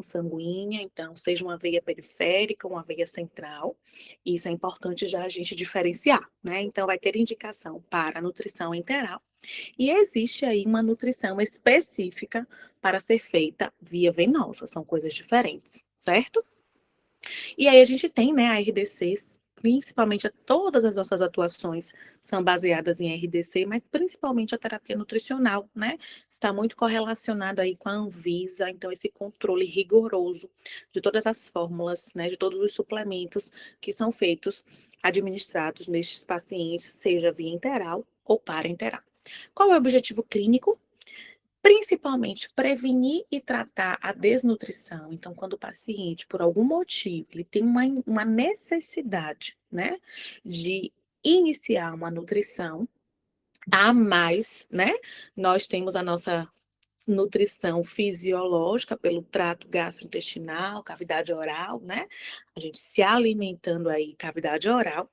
sanguínea, então, seja uma veia periférica ou uma veia central. Isso é importante já a gente diferenciar, né? Então, vai ter indicação para nutrição enteral e existe aí uma nutrição específica para ser feita via venosa, são coisas diferentes, certo? E aí a gente tem, né, a RDC, principalmente todas as nossas atuações são baseadas em RDC, mas principalmente a terapia nutricional, né? Está muito correlacionada aí com a Anvisa, então esse controle rigoroso de todas as fórmulas, né, de todos os suplementos que são feitos, administrados nestes pacientes, seja via enteral ou parenteral. Qual é o objetivo clínico? Principalmente prevenir e tratar a desnutrição. Então, quando o paciente, por algum motivo, ele tem uma necessidade, né, de iniciar uma nutrição a mais, né? Nós temos a nossa nutrição fisiológica pelo trato gastrointestinal, cavidade oral, né? A gente se alimentando aí, cavidade oral,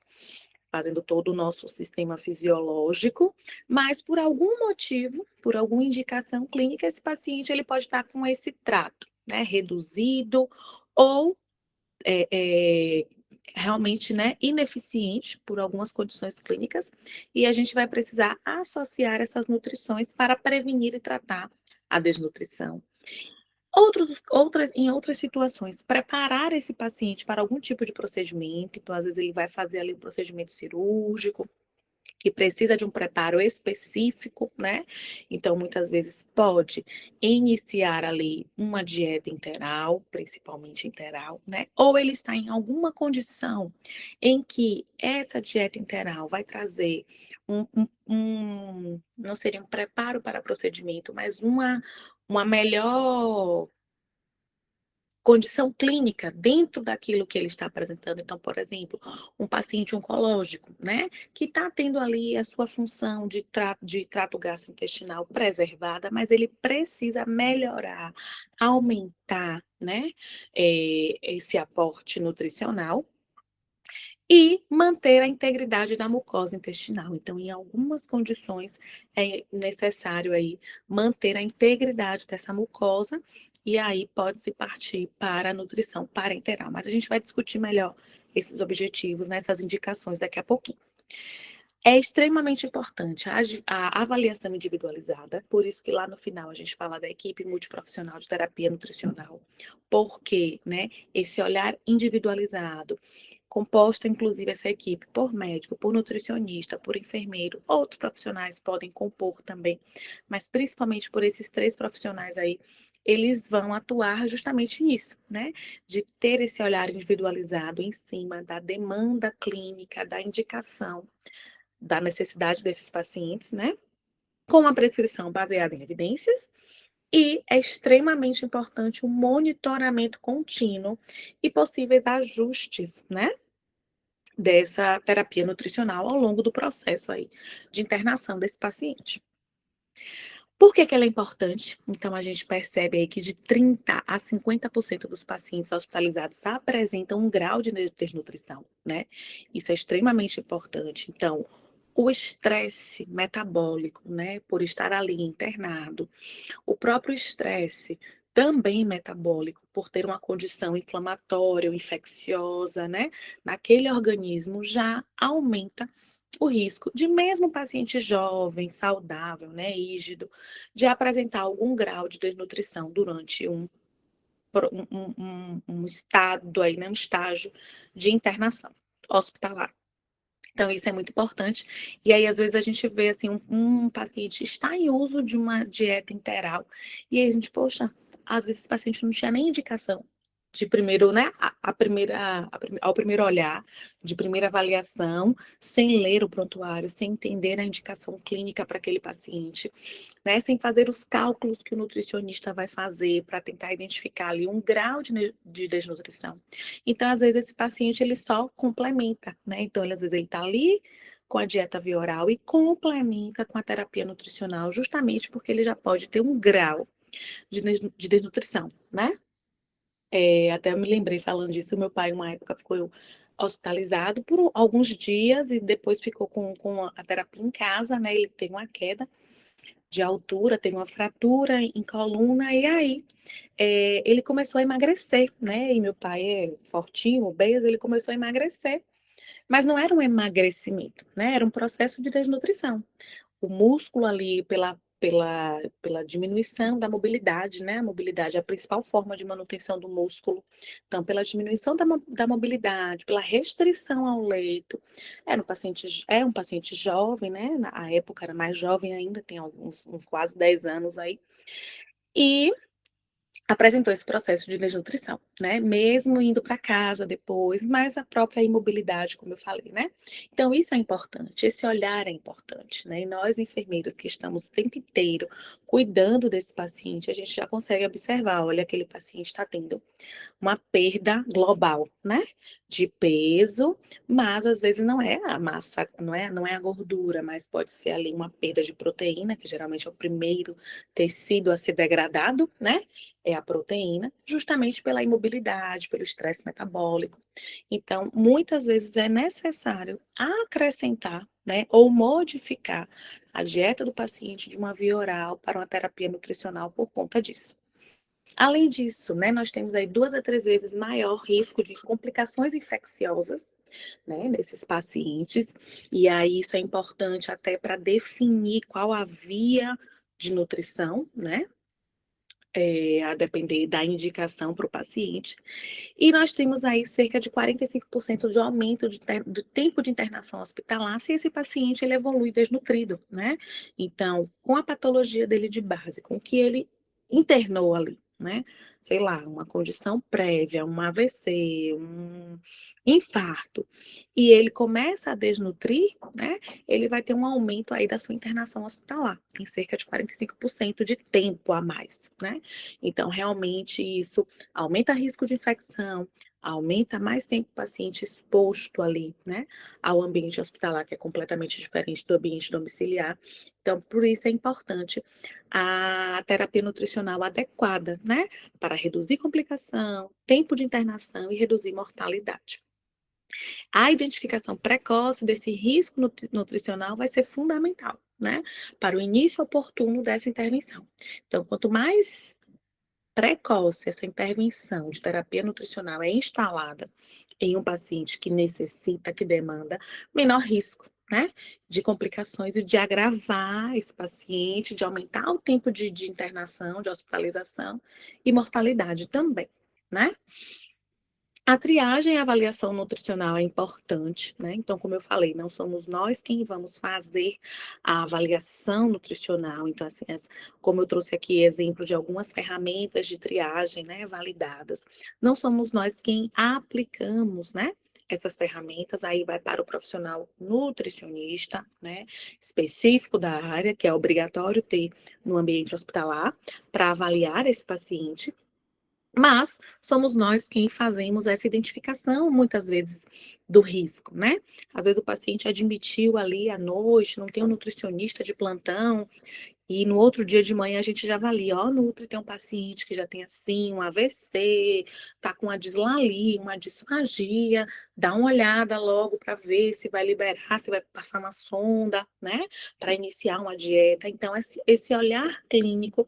fazendo todo o nosso sistema fisiológico, mas por algum motivo, por alguma indicação clínica, esse paciente ele pode estar com esse trato, né, reduzido ou é, é, realmente, né, ineficiente por algumas condições clínicas, e a gente vai precisar associar essas nutrições para prevenir e tratar a desnutrição. Em outras situações, preparar esse paciente para algum tipo de procedimento, então às vezes ele vai fazer ali um procedimento cirúrgico, que precisa de um preparo específico, né? Então, muitas vezes pode iniciar ali uma dieta interal, principalmente interal, né? Ou ele está em alguma condição em que essa dieta interal vai trazer não seria um preparo para procedimento, mas uma melhor condição clínica dentro daquilo que ele está apresentando. Então, por exemplo, um paciente oncológico, né, que está tendo ali a sua função de trato gastrointestinal preservada, mas ele precisa melhorar, aumentar, né, esse aporte nutricional e manter a integridade da mucosa intestinal. Então, em algumas condições, é necessário aí manter a integridade dessa mucosa, e aí pode-se partir para a nutrição parenteral. Mas a gente vai discutir melhor esses objetivos, nessas indicações daqui a pouquinho. É extremamente importante a avaliação individualizada, por isso que lá no final a gente fala da equipe multiprofissional de terapia nutricional, porque, né, esse olhar individualizado, composta inclusive essa equipe por médico, por nutricionista, por enfermeiro, outros profissionais podem compor também, mas principalmente por esses três profissionais aí, eles vão atuar justamente nisso, né? De ter esse olhar individualizado em cima da demanda clínica, da indicação da necessidade desses pacientes, né? Com uma prescrição baseada em evidências, e é extremamente importante o monitoramento contínuo e possíveis ajustes, né? Dessa terapia nutricional ao longo do processo aí de internação desse paciente. Por que que ela é importante? Então, a gente percebe aí que de 30 a 50% dos pacientes hospitalizados apresentam um grau de desnutrição, né? Isso é extremamente importante. Então, o estresse metabólico, né, por estar ali internado, o próprio estresse também metabólico, por ter uma condição inflamatória ou infecciosa, né, naquele organismo, já aumenta o risco de mesmo paciente jovem, saudável, né, rígido, de apresentar algum grau de desnutrição durante um estado aí, né, um estágio de internação hospitalar. Então, isso é muito importante. E aí, às vezes, a gente vê assim, um paciente está em uso de uma dieta interal, e aí a gente, poxa, às vezes esse paciente não tinha nem indicação de primeiro, né? Ao primeiro olhar, de primeira avaliação, sem ler o prontuário, sem entender a indicação clínica para aquele paciente, né? Sem fazer os cálculos que o nutricionista vai fazer para tentar identificar ali um grau de desnutrição. Então, às vezes, esse paciente ele só complementa, né? Então, às vezes, ele está ali com a dieta via oral e complementa com a terapia nutricional, justamente porque ele já pode ter um grau de desnutrição, né? Até me lembrei falando disso, meu pai, uma época, ficou hospitalizado por alguns dias e depois ficou com a terapia em casa, né? Ele teve uma queda de altura, teve uma fratura em coluna, e aí ele começou a emagrecer, né? E meu pai é fortinho, obeso, ele começou a emagrecer, mas não era um emagrecimento, né? Era um processo de desnutrição. O músculo ali, pela diminuição da mobilidade, né? A mobilidade é a principal forma de manutenção do músculo. Então, pela diminuição da mobilidade, pela restrição ao leito, é um paciente jovem, né? Na época era mais jovem ainda, tem uns quase 10 anos aí. E apresentou esse processo de desnutrição, né? Mesmo indo para casa depois, mas a própria imobilidade, como eu falei, né? Então, isso é importante, esse olhar é importante, né? E nós, enfermeiros, que estamos o tempo inteiro cuidando desse paciente, a gente já consegue observar, olha, aquele paciente está tendo uma perda global, né? De peso, mas às vezes não é a massa, não é a gordura, mas pode ser ali uma perda de proteína, que geralmente é o primeiro tecido a ser degradado, né? É a proteína, justamente pela imobilidade, pelo estresse metabólico. Então, muitas vezes é necessário acrescentar, né, ou modificar a dieta do paciente de uma via oral para uma terapia nutricional por conta disso. Além disso, né, nós temos aí 2 a 3 vezes maior risco de complicações infecciosas, né, nesses pacientes, e aí isso é importante até para definir qual a via de nutrição, né, a depender da indicação para o paciente. E nós temos aí cerca de 45% de aumento do tempo de internação hospitalar se esse paciente ele evolui desnutrido, né? Então, com a patologia dele de base, com o que ele internou ali, né? Sei lá, uma condição prévia, um AVC, um infarto, e ele começa a desnutrir, né? Ele vai ter um aumento aí da sua internação hospitalar, em cerca de 45% de tempo a mais, né? Então, realmente, isso aumenta o risco de infecção, aumenta mais tempo o paciente exposto ali, né, ao ambiente hospitalar, que é completamente diferente do ambiente domiciliar. Então, por isso é importante a terapia nutricional adequada, né, para reduzir complicação, tempo de internação e reduzir mortalidade. A identificação precoce desse risco nutricional vai ser fundamental, né, para o início oportuno dessa intervenção. Então, quanto mais precoce essa intervenção de terapia nutricional é instalada em um paciente que necessita, que demanda, menor risco, né, de complicações e de agravar esse paciente, de aumentar o tempo de internação, de hospitalização e mortalidade também, né? A triagem e a avaliação nutricional é importante, né? Então, como eu falei, não somos nós quem vamos fazer a avaliação nutricional. Então, assim, como eu trouxe aqui exemplo de algumas ferramentas de triagem, né, validadas, não somos nós quem aplicamos, né? Essas ferramentas aí vai para o profissional nutricionista, né, específico da área, que é obrigatório ter no ambiente hospitalar, para avaliar esse paciente, mas somos nós quem fazemos essa identificação, muitas vezes, do risco, né? Às vezes o paciente admitiu ali à noite, não tem um nutricionista de plantão, e no outro dia de manhã a gente já avalia, ó, Nutri, tem um paciente que já tem assim, um AVC, tá com uma dislalia, uma disfagia, dá uma olhada logo para ver se vai liberar, se vai passar uma sonda, né? Para iniciar uma dieta. Então, esse olhar clínico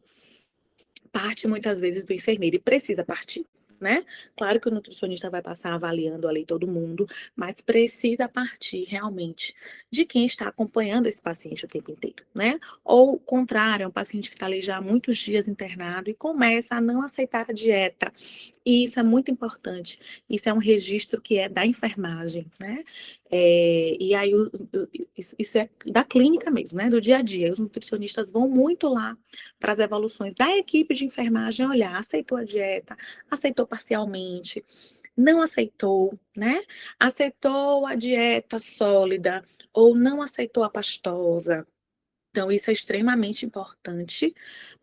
parte muitas vezes do enfermeiro e precisa partir, né? Claro que o nutricionista vai passar avaliando ali todo mundo, mas precisa partir realmente de quem está acompanhando esse paciente o tempo inteiro, né? Ou o contrário, é um paciente que está ali já há muitos dias internado e começa a não aceitar a dieta. E isso é muito importante. Isso é um registro que é da enfermagem, né? E aí, isso é da clínica mesmo, né? Do dia a dia. Os nutricionistas vão muito lá para as evoluções da equipe de enfermagem olhar, aceitou a dieta, aceitou parcialmente, não aceitou, né? Aceitou a dieta sólida ou não aceitou a pastosa. Então, isso é extremamente importante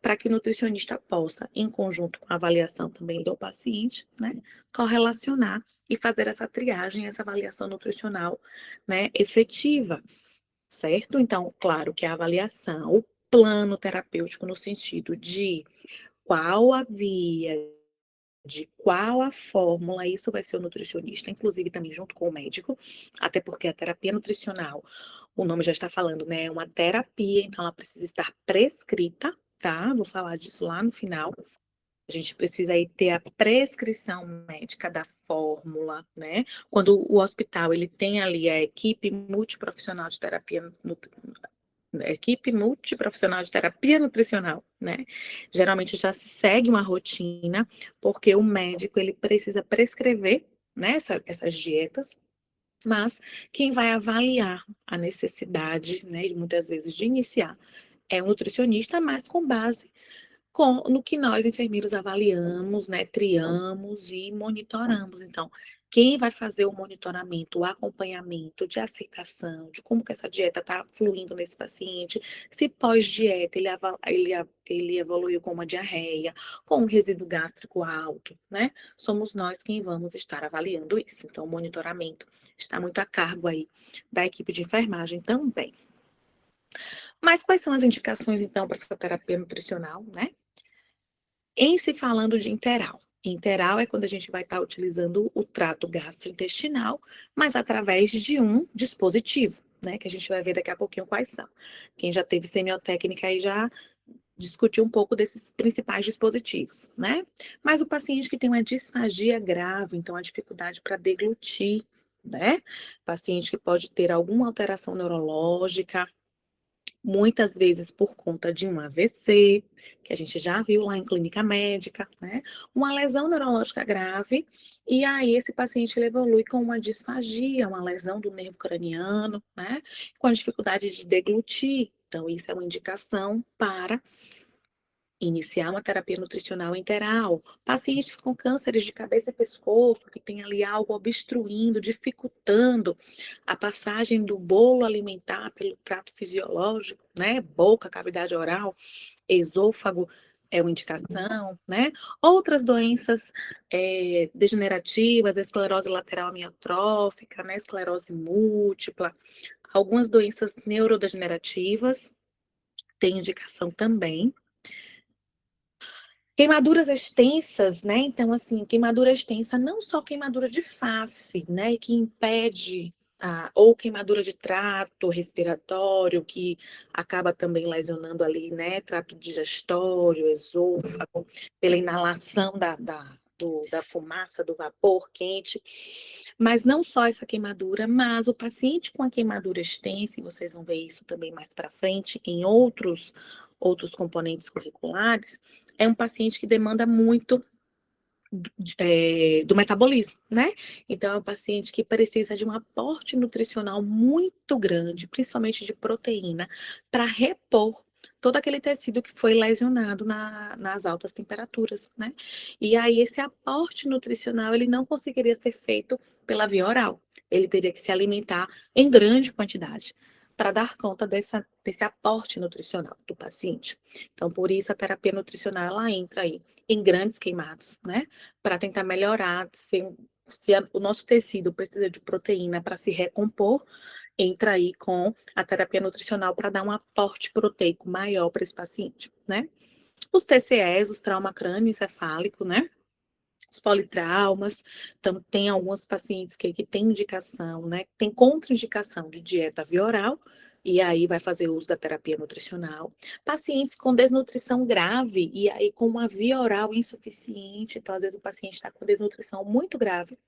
para que o nutricionista possa, em conjunto com a avaliação também do paciente, né, correlacionar e fazer essa triagem, essa avaliação nutricional, né, efetiva, certo? Então, claro que a avaliação, o plano terapêutico no sentido de qual a via, de qual a fórmula, isso vai ser o nutricionista, inclusive também junto com o médico, até porque a terapia nutricional, o nome já está falando, né? É uma terapia, então ela precisa estar prescrita, tá? Vou falar disso lá no final. A gente precisa aí ter a prescrição médica da fórmula, né? Quando o hospital ele tem ali a equipe multiprofissional de terapia, equipe multiprofissional de terapia nutricional, né? Geralmente já se segue uma rotina, porque o médico ele precisa prescrever, né, essas dietas, mas quem vai avaliar a necessidade, né, muitas vezes de iniciar é o nutricionista, mas com base no que nós enfermeiros avaliamos, né, triamos e monitoramos. Então, quem vai fazer o monitoramento, o acompanhamento de aceitação, de como que essa dieta está fluindo nesse paciente, se pós-dieta ele evoluiu com uma diarreia, com um resíduo gástrico alto, né? Somos nós quem vamos estar avaliando isso. Então, o monitoramento está muito a cargo aí da equipe de enfermagem também. Mas quais são as indicações, então, para essa terapia nutricional, né? Em se falando de enteral. Enteral é quando a gente vai estar utilizando o trato gastrointestinal, mas através de um dispositivo, né? Que a gente vai ver daqui a pouquinho quais são. Quem já teve semiotécnica aí já discutiu um pouco desses principais dispositivos, né? Mas o paciente que tem uma disfagia grave, então a dificuldade para deglutir, né? Paciente que pode ter alguma alteração neurológica, muitas vezes por conta de um AVC, que a gente já viu lá em clínica médica, né? Uma lesão neurológica grave, e aí esse paciente ele evolui com uma disfagia, uma lesão do nervo craniano, né? Com a dificuldade de deglutir. Então, isso é uma indicação para iniciar uma terapia nutricional enteral. Pacientes com cânceres de cabeça e pescoço, que tem ali algo obstruindo, dificultando a passagem do bolo alimentar pelo trato fisiológico, né? Boca, cavidade oral, esôfago é uma indicação, né? Outras doenças degenerativas, esclerose lateral amiotrófica, né? Esclerose múltipla, algumas doenças neurodegenerativas têm indicação também. Queimaduras extensas, né? Então, assim, queimadura extensa, não só queimadura de face, né? Que impede, ou queimadura de trato respiratório, que acaba também lesionando ali, né? Trato digestório, esôfago, pela inalação da fumaça, do vapor quente. Mas não só essa queimadura, mas o paciente com a queimadura extensa, e vocês vão ver isso também mais para frente, em outros componentes curriculares, é um paciente que demanda muito do metabolismo, né? Então, é um paciente que precisa de um aporte nutricional muito grande, principalmente de proteína, para repor todo aquele tecido que foi lesionado nas altas temperaturas, né? E aí, esse aporte nutricional, ele não conseguiria ser feito pela via oral. Ele teria que se alimentar em grande quantidade para dar conta desse aporte nutricional do paciente. Então, por isso, a terapia nutricional, ela entra aí em grandes queimados, né? Para tentar melhorar, se o nosso tecido precisa de proteína para se recompor, entra aí com a terapia nutricional para dar um aporte proteico maior para esse paciente, né? Os TCEs, os trauma crânioencefálico, né? Os politraumas, então tem alguns pacientes que têm indicação, né? Tem contraindicação de dieta via oral, e aí vai fazer uso da terapia nutricional. Pacientes com desnutrição grave, e aí com uma via oral insuficiente, então às vezes o paciente está com desnutrição muito grave.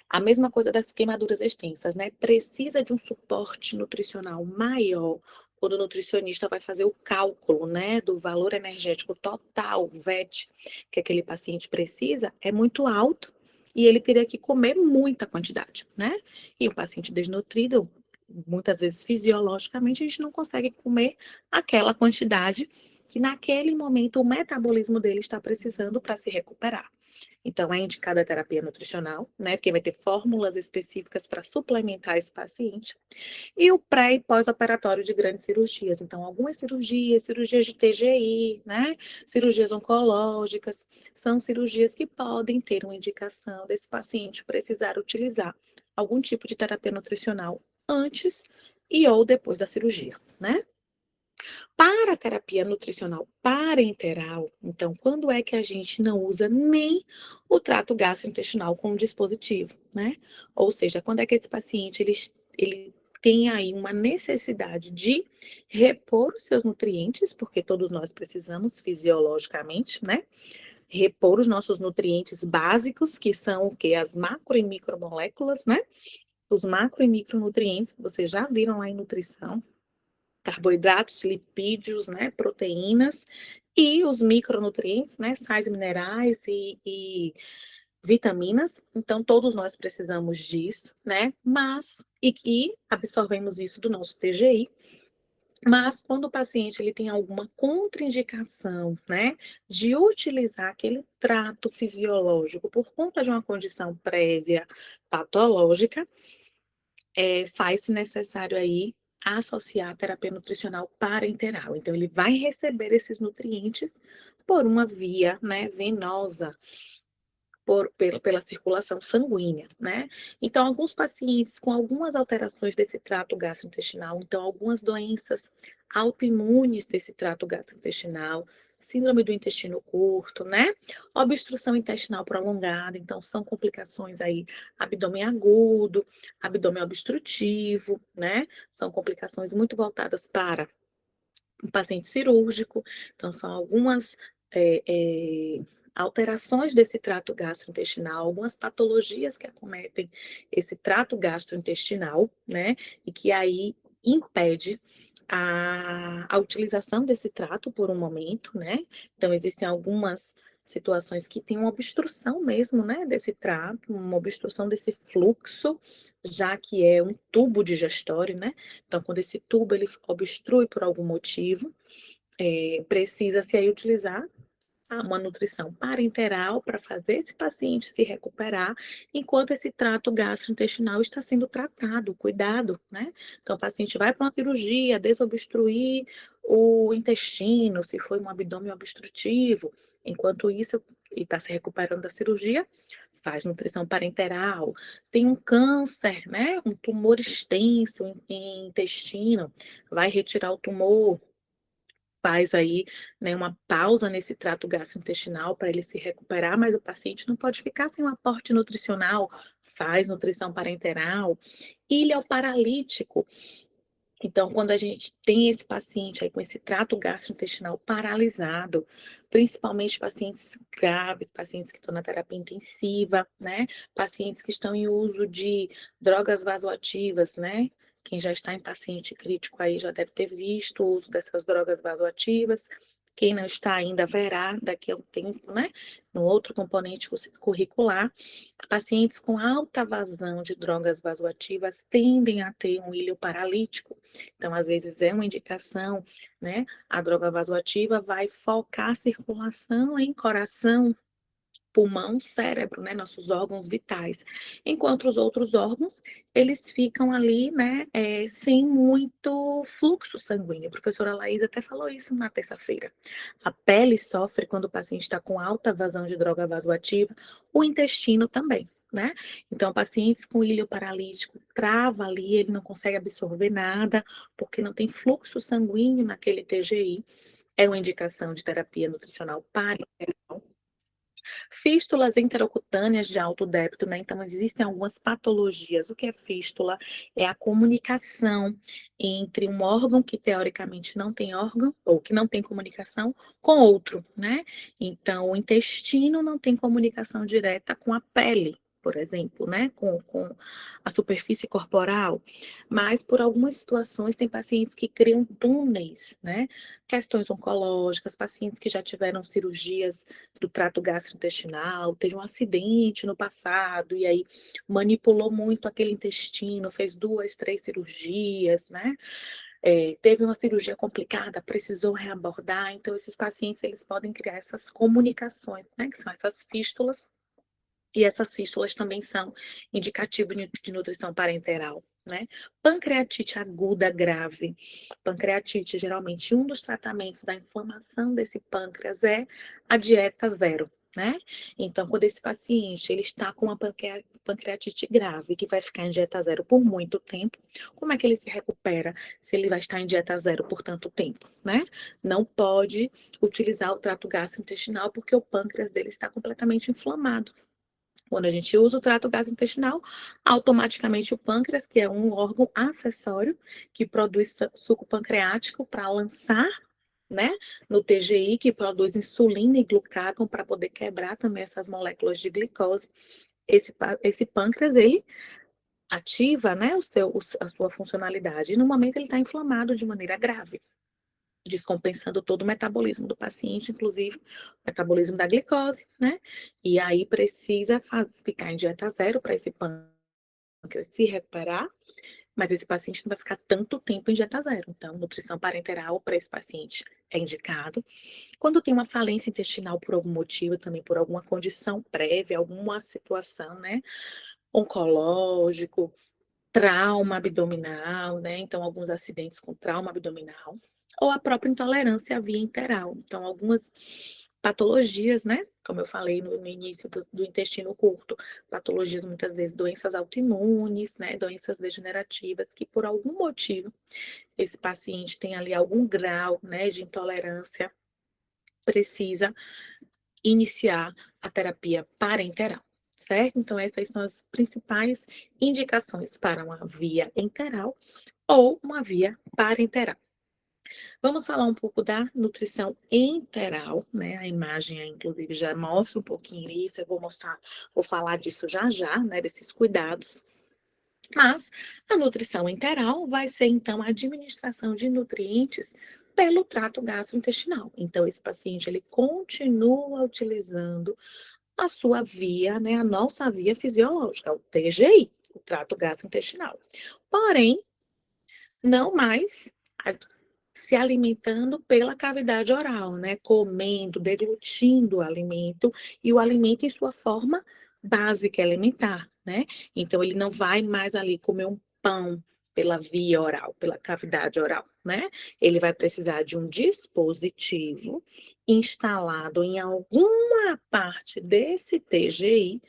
A mesma coisa das queimaduras extensas, né? Precisa de um suporte nutricional maior, quando o nutricionista vai fazer o cálculo, né, do valor energético total, VET, que aquele paciente precisa, é muito alto e ele teria que comer muita quantidade, né? E o paciente desnutrido, muitas vezes fisiologicamente, a gente não consegue comer aquela quantidade que naquele momento o metabolismo dele está precisando para se recuperar. Então, é indicada a terapia nutricional, né? Porque vai ter fórmulas específicas para suplementar esse paciente. E o pré e pós-operatório de grandes cirurgias. Então, algumas cirurgias de TGI, né? Cirurgias oncológicas, são cirurgias que podem ter uma indicação desse paciente precisar utilizar algum tipo de terapia nutricional antes e ou depois da cirurgia, né? Para a terapia nutricional parenteral, então, quando é que a gente não usa nem o trato gastrointestinal como dispositivo, né? Ou seja, quando é que esse paciente ele tem aí uma necessidade de repor os seus nutrientes, porque todos nós precisamos fisiologicamente, né? Repor os nossos nutrientes básicos, que são o quê? As macro e micromoléculas, né? Os macro e micronutrientes, que vocês já viram lá em nutrição, carboidratos, lipídios, né? Proteínas, e os micronutrientes, né? Sais minerais e vitaminas. Então, todos nós precisamos disso, né? E absorvemos isso do nosso TGI. Mas quando o paciente ele tem alguma contraindicação, né, de utilizar aquele trato fisiológico por conta de uma condição prévia patológica, faz-se necessário aí associar a terapia nutricional parenteral. Então, ele vai receber esses nutrientes por uma via, né, venosa, pela circulação sanguínea, né? Então, alguns pacientes com algumas alterações desse trato gastrointestinal, então, algumas doenças autoimunes desse trato gastrointestinal, síndrome do intestino curto, né? Obstrução intestinal prolongada, então, são complicações aí, abdômen agudo, abdômen obstrutivo, né? São complicações muito voltadas para o paciente cirúrgico, então, são algumas. É, é, alterações desse trato gastrointestinal, algumas patologias que acometem esse trato gastrointestinal, né? E que aí impede a utilização desse trato por um momento, né? Então, existem algumas situações que tem uma obstrução mesmo, né, desse trato, uma obstrução desse fluxo, já que é um tubo digestório, né? Então, quando esse tubo ele obstrui por algum motivo, precisa-se aí utilizar uma nutrição parenteral para fazer esse paciente se recuperar enquanto esse trato gastrointestinal está sendo tratado, cuidado, né? Então, o paciente vai para uma cirurgia, desobstruir o intestino, se foi um abdômen obstrutivo, enquanto isso, ele está se recuperando da cirurgia, faz nutrição parenteral, tem um câncer, né? Um tumor extenso em intestino, vai retirar o tumor, faz aí, né, uma pausa nesse trato gastrointestinal para ele se recuperar, mas o paciente não pode ficar sem um aporte nutricional, faz nutrição parenteral. Ilha ao paralítico. Então, quando a gente tem esse paciente aí com esse trato gastrointestinal paralisado, principalmente pacientes graves, pacientes que estão na terapia intensiva, né? Pacientes que estão em uso de drogas vasoativas, né? Quem já está em paciente crítico aí já deve ter visto o uso dessas drogas vasoativas. Quem não está ainda verá daqui a um tempo, né? No outro componente curricular, pacientes com alta vazão de drogas vasoativas tendem a ter um ilho paralítico. Então, às vezes, é uma indicação, né? A droga vasoativa vai focar a circulação em coração, pulmão, cérebro, né, nossos órgãos vitais. Enquanto os outros órgãos, eles ficam ali, né, sem muito fluxo sanguíneo. A professora Laís até falou isso na terça-feira. A pele sofre quando o paciente está com alta vazão de droga vasoativa, o intestino também. Né? Então, pacientes com ilho paralítico trava ali, ele não consegue absorver nada, porque não tem fluxo sanguíneo naquele TGI. É uma indicação de terapia nutricional parenteral. Fístulas intercutâneas de alto débito, né? Então, existem algumas patologias. O que é fístula? É a comunicação entre um órgão que teoricamente não tem órgão, ou que não tem comunicação, com outro, né? Então, o intestino não tem comunicação direta com a pele, por exemplo, né? Com a superfície corporal. Mas, por algumas situações, tem pacientes que criam túneis, né? Questões oncológicas, pacientes que já tiveram cirurgias do trato gastrointestinal, teve um acidente no passado e aí manipulou muito aquele intestino, fez 2, 3 cirurgias, né? Teve uma cirurgia complicada, precisou reabordar. Então, esses pacientes, eles podem criar essas comunicações, né? Que são essas fístulas. E essas fístulas também são indicativo de nutrição parenteral, né? Pancreatite aguda grave. Pancreatite, geralmente, um dos tratamentos da inflamação desse pâncreas é a dieta zero, né? Então, quando esse paciente ele está com uma pancreatite grave, que vai ficar em dieta zero por muito tempo, como é que ele se recupera se ele vai estar em dieta zero por tanto tempo, né? Não pode utilizar o trato gastrointestinal porque o pâncreas dele está completamente inflamado. Quando a gente usa o trato gastrointestinal, automaticamente o pâncreas, que é um órgão acessório que produz suco pancreático para lançar, né, no TGI, que produz insulina e glucágon para poder quebrar também essas moléculas de glicose. Esse pâncreas, ele ativa, né, a sua funcionalidade. E no momento ele está inflamado de maneira grave, descompensando todo o metabolismo do paciente, inclusive o metabolismo da glicose, né? E aí precisa ficar em dieta zero para esse pâncreas se recuperar, mas esse paciente não vai ficar tanto tempo em dieta zero. Então, nutrição parenteral para esse paciente é indicado. Quando tem uma falência intestinal por algum motivo, também por alguma condição prévia, alguma situação, né, oncológico, trauma abdominal, né? Então, alguns acidentes com trauma abdominal, ou a própria intolerância à via enteral. Então, algumas patologias, né? Como eu falei no início do intestino curto, patologias muitas vezes doenças autoimunes, né? Doenças degenerativas, que por algum motivo esse paciente tem ali algum grau, né, de intolerância, precisa iniciar a terapia parenteral, certo? Então, essas são as principais indicações para uma via enteral ou uma via parenteral. Vamos falar um pouco da nutrição enteral, né? A imagem aí, inclusive, já mostra um pouquinho isso, eu vou falar disso já já, né? Desses cuidados. Mas a nutrição enteral vai ser, então, a administração de nutrientes pelo trato gastrointestinal. Então, esse paciente, ele continua utilizando a sua via, né, a nossa via fisiológica, o TGI, o trato gastrointestinal. Porém, não mais se alimentando pela cavidade oral, né, comendo, deglutindo o alimento e o alimento em sua forma básica elementar, né? Então ele não vai mais ali comer um pão pela via oral, pela cavidade oral, né? Ele vai precisar de um dispositivo instalado em alguma parte desse TGI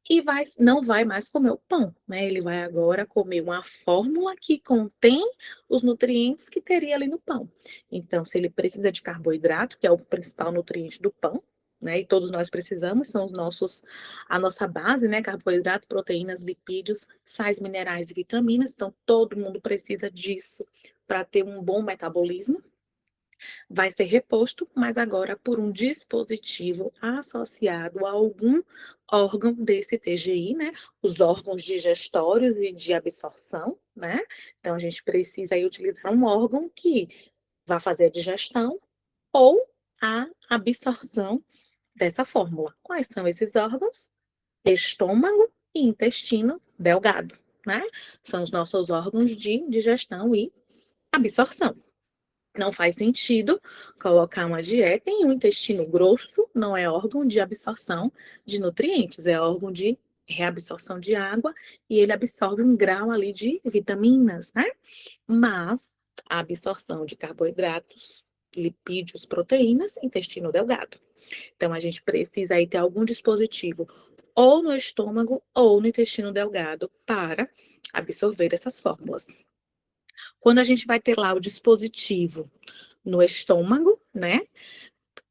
e não vai mais comer o pão, né? Ele vai agora comer uma fórmula que contém os nutrientes que teria ali no pão. Então, se ele precisa de carboidrato, que é o principal nutriente do pão, né? E todos nós precisamos, são a nossa base, né? Carboidrato, proteínas, lipídios, sais minerais e vitaminas. Então, todo mundo precisa disso para ter um bom metabolismo. Vai ser reposto, mas agora por um dispositivo associado a algum órgão desse TGI, né? Os órgãos digestórios e de absorção, né? Então, a gente precisa aí utilizar um órgão que vai fazer a digestão ou a absorção dessa fórmula. Quais são esses órgãos? Estômago e intestino delgado, né? São os nossos órgãos de digestão e absorção. Não faz sentido colocar uma dieta em um intestino grosso, não é órgão de absorção de nutrientes, é órgão de reabsorção de água e ele absorve um grau ali de vitaminas, né? Mas a absorção de carboidratos, lipídios, proteínas, intestino delgado. Então a gente precisa aí ter algum dispositivo ou no estômago ou no intestino delgado para absorver essas fórmulas. Quando a gente vai ter lá o dispositivo no estômago, né?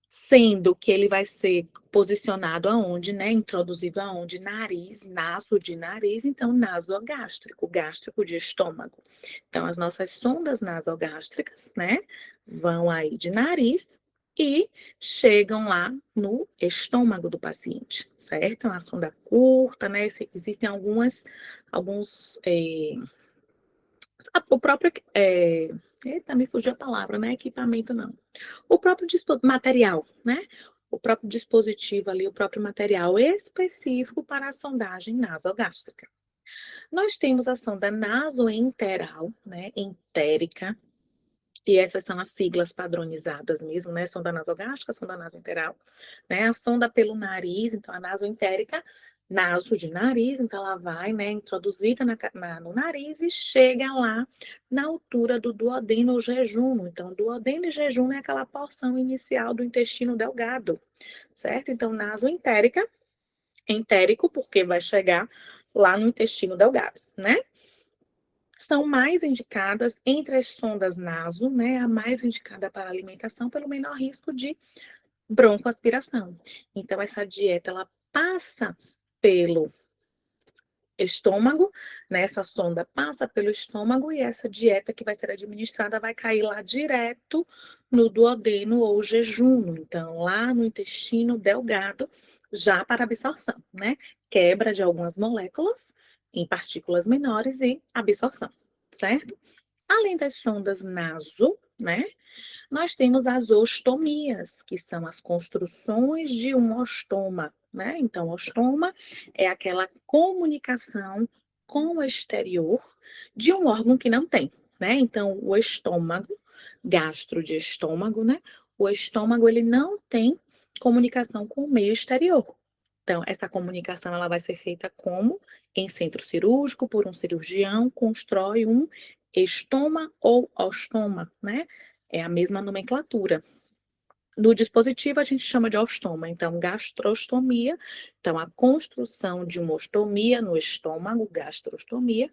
Sendo que ele vai ser posicionado aonde, né? Introduzido aonde? Nariz, naso de nariz, então nasogástrico, gástrico de estômago. Então, as nossas sondas nasogástricas, né? Vão aí de nariz e chegam lá no estômago do paciente, certo? É uma sonda curta, né? Existem alguns o próprio. Eita, me fugiu a palavra, não é equipamento, não. O próprio material, né? O próprio dispositivo ali, o próprio material específico para a sondagem nasogástrica. Nós temos a sonda nasoenteral, né? Entérica, e essas são as siglas padronizadas mesmo, né? Sonda nasogástrica, sonda nasoenteral, né? A sonda pelo nariz, então a nasoentérica, naso de nariz, então ela vai, né, introduzida no nariz e chega lá na altura do duodeno ou jejum. Então, duodeno e jejum é aquela porção inicial do intestino delgado, certo? Então, nasoentérica, entérico, porque vai chegar lá no intestino delgado, né? São mais indicadas entre as sondas naso, né, a mais indicada para alimentação pelo menor risco de broncoaspiração. Então, essa dieta, ela passa pelo estômago, né? Essa sonda passa pelo estômago e essa dieta que vai ser administrada vai cair lá direto no duodeno ou jejuno, então lá no intestino delgado, já para absorção, né? Quebra de algumas moléculas em partículas menores e absorção, certo? Além das sondas naso, né? Nós temos as ostomias, que são as construções de um ostoma, né? Então, ostoma é aquela comunicação com o exterior de um órgão que não tem, né? Então, o estômago, gastro de estômago, né? O estômago, ele não tem comunicação com o meio exterior. Então, essa comunicação ela vai ser feita como? Em centro cirúrgico, por um cirurgião, constrói um estoma ou ostoma, né? É a mesma nomenclatura. No dispositivo, a gente chama de ostoma. Então, gastrostomia. Então, a construção de uma ostomia no estômago, gastrostomia,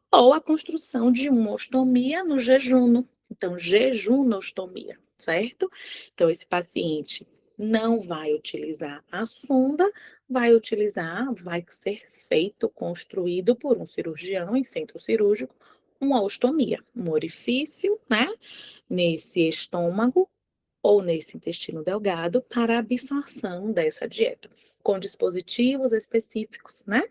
ou a construção de uma ostomia no jejuno. Então, jejunostomia, certo? Então, esse paciente não vai utilizar a sonda, vai ser feito, construído por um cirurgião em centro cirúrgico, uma ostomia, um orifício, né? Nesse estômago ou nesse intestino delgado para a absorção dessa dieta, com dispositivos específicos, né?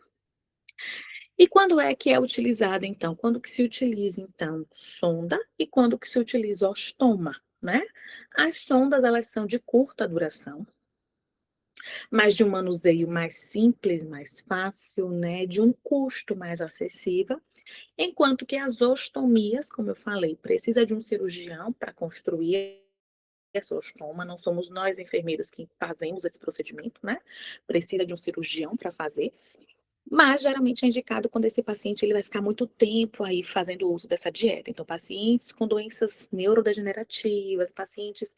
E quando é que é utilizada, então? Quando que se utiliza, então, sonda e quando que se utiliza ostoma, né? As sondas, elas são de curta duração, mas de um manuseio mais simples, mais fácil, né? De um custo mais acessível. Enquanto que as ostomias, como eu falei, precisa de um cirurgião para construir essa ostoma, não somos nós enfermeiros que fazemos esse procedimento, né? Precisa de um cirurgião para fazer, mas geralmente é indicado quando esse paciente ele vai ficar muito tempo aí fazendo uso dessa dieta. Então, pacientes com doenças neurodegenerativas, pacientes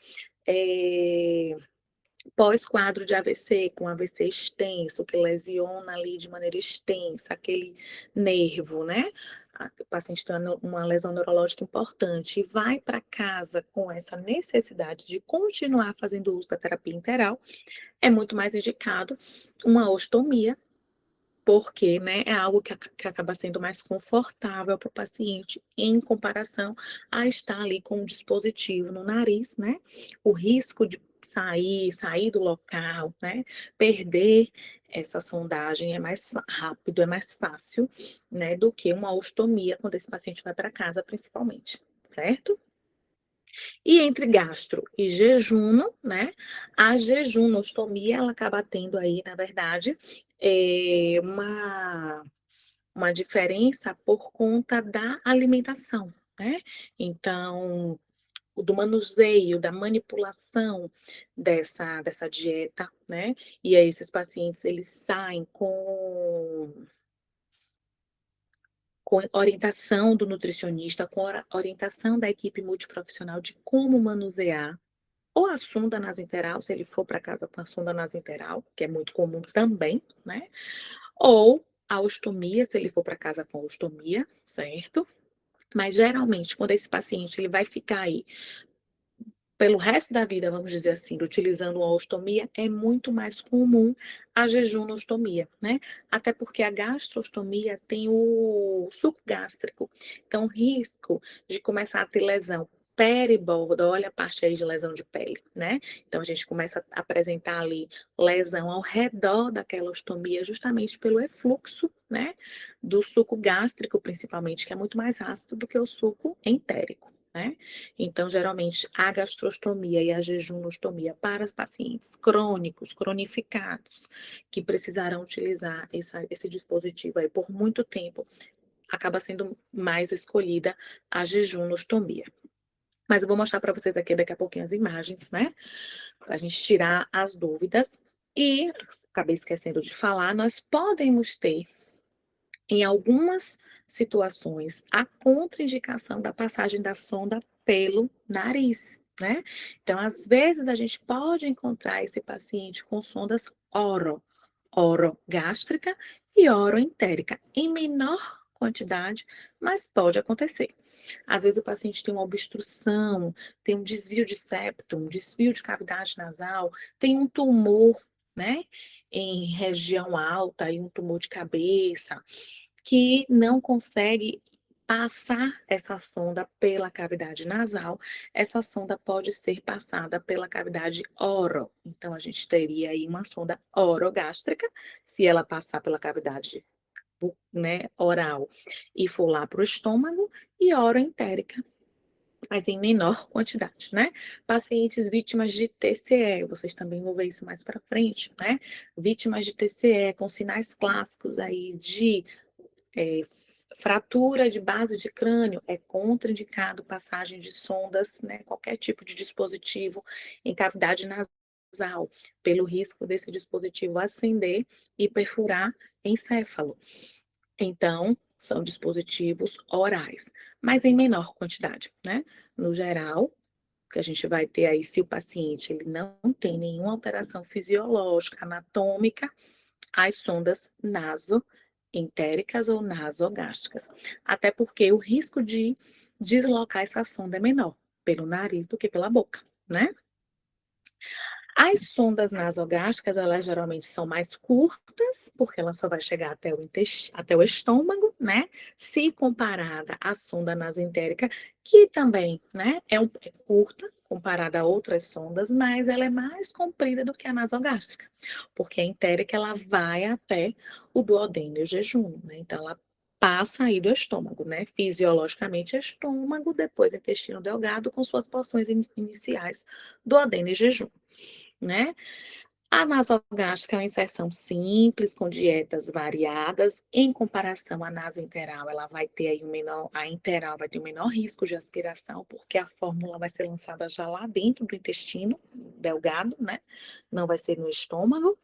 pós-quadro de AVC, com AVC extenso, que lesiona ali de maneira extensa aquele nervo, né? O paciente tem uma lesão neurológica importante e vai para casa com essa necessidade de continuar fazendo uso da terapia interal, é muito mais indicado uma ostomia, porque, né, é algo que acaba sendo mais confortável para o paciente em comparação a estar ali com um dispositivo no nariz, né? O risco de sair do local, né? Perder essa sondagem é mais rápido, é mais fácil, né? Do que uma ostomia quando esse paciente vai para casa, principalmente, certo? E entre gastro e jejuno, né? A jejunostomia, ela acaba tendo aí, na verdade, uma diferença por conta da alimentação, né? Então, do manuseio, da manipulação dessa dieta, né? E aí esses pacientes, eles saem com orientação do nutricionista, com orientação da equipe multiprofissional de como manusear, ou a sonda nasointeral, se ele for para casa com a sonda nasointeral, que é muito comum também, né? Ou a ostomia, se ele for para casa com ostomia, certo? Mas geralmente, quando esse paciente ele vai ficar aí pelo resto da vida, vamos dizer assim, utilizando uma ostomia, é muito mais comum a jejunostomia, né? Até porque a gastrostomia tem o suco gástrico. Então, o risco de começar a ter lesão periborda, olha a parte aí de lesão de pele, né? Então, a gente começa a apresentar ali lesão ao redor daquela ostomia, justamente pelo efluxo, né? Do suco gástrico, principalmente, que é muito mais ácido do que o suco entérico, né? Então, geralmente, a gastrostomia e a jejunostomia para pacientes crônicos, cronificados, que precisarão utilizar esse dispositivo aí por muito tempo, acaba sendo mais escolhida a jejunostomia. Mas eu vou mostrar para vocês aqui daqui a pouquinho as imagens, né? Para a gente tirar as dúvidas. E, acabei esquecendo de falar, nós podemos ter, em algumas situações, a contraindicação da passagem da sonda pelo nariz, né? Então, às vezes, a gente pode encontrar esse paciente com sondas orogástrica e oroentérica, em menor quantidade, mas pode acontecer. Às vezes o paciente tem uma obstrução, tem um desvio de septo, um desvio de cavidade nasal, tem um tumor, né, em região alta, aí um tumor de cabeça, que não consegue passar essa sonda pela cavidade nasal, essa sonda pode ser passada pela cavidade oro. Então, a gente teria aí uma sonda orogástrica, se ela passar pela cavidade, né, oral e for lá para o estômago, e oroentérica, mas em menor quantidade, né? Pacientes vítimas de TCE, vocês também vão ver isso mais para frente, né? Vítimas de TCE com sinais clássicos aí de é, fratura de base de crânio, é contraindicado passagem de sondas, né? Qualquer tipo de dispositivo em cavidade nasal, pelo risco desse dispositivo acender e perfurar encéfalo. Então, são dispositivos orais, mas em menor quantidade, né? No geral, que a gente vai ter aí, se o paciente ele não tem nenhuma alteração fisiológica, anatômica, as sondas nasoentéricas ou nasogástricas. Até porque o risco de deslocar essa sonda é menor pelo nariz do que pela boca, né? As sondas nasogástricas, elas geralmente são mais curtas, porque ela só vai chegar até o estômago, né? Se comparada à sonda nasoentérica, que também, né, é curta, comparada a outras sondas, mas ela é mais comprida do que a nasogástrica, porque a entérica, ela vai até o duodeno e o jejum, né? Então, ela passa aí do estômago, né? Fisiologicamente, estômago, depois intestino delgado, com suas porções iniciais, duodeno e jejum, né? A nasogástrica é uma inserção simples, com dietas variadas. Em comparação à nasointeral, ela vai ter aí a interal vai ter um menor risco de aspiração, porque a fórmula vai ser lançada já lá dentro do intestino delgado, né? Não vai ser no estômago.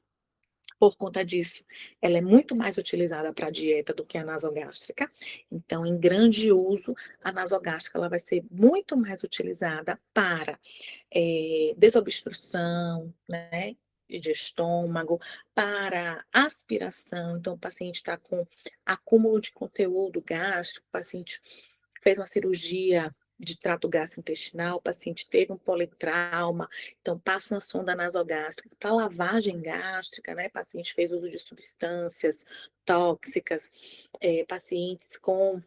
Por conta disso, ela é muito mais utilizada para a dieta do que a nasogástrica. Então, em grande uso, a nasogástrica ela vai ser muito mais utilizada para desobstrução, né, de estômago, para aspiração. Então, o paciente está com acúmulo de conteúdo gástrico, o paciente fez uma cirurgia de trato gastrointestinal, o paciente teve um politrauma, então passa uma sonda nasogástrica para lavagem gástrica, né? O paciente fez uso de substâncias tóxicas, pacientes com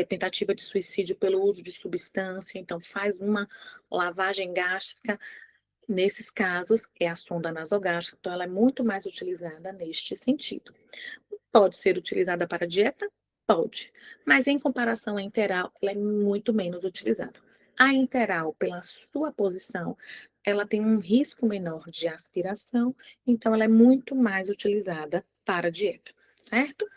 tentativa de suicídio pelo uso de substância, então faz uma lavagem gástrica. Nesses casos, é a sonda nasogástrica, então ela é muito mais utilizada neste sentido. Pode ser utilizada para dieta? Pode, mas em comparação à interal, ela é muito menos utilizada. A interal, pela sua posição, ela tem um risco menor de aspiração, então ela é muito mais utilizada para dieta, certo?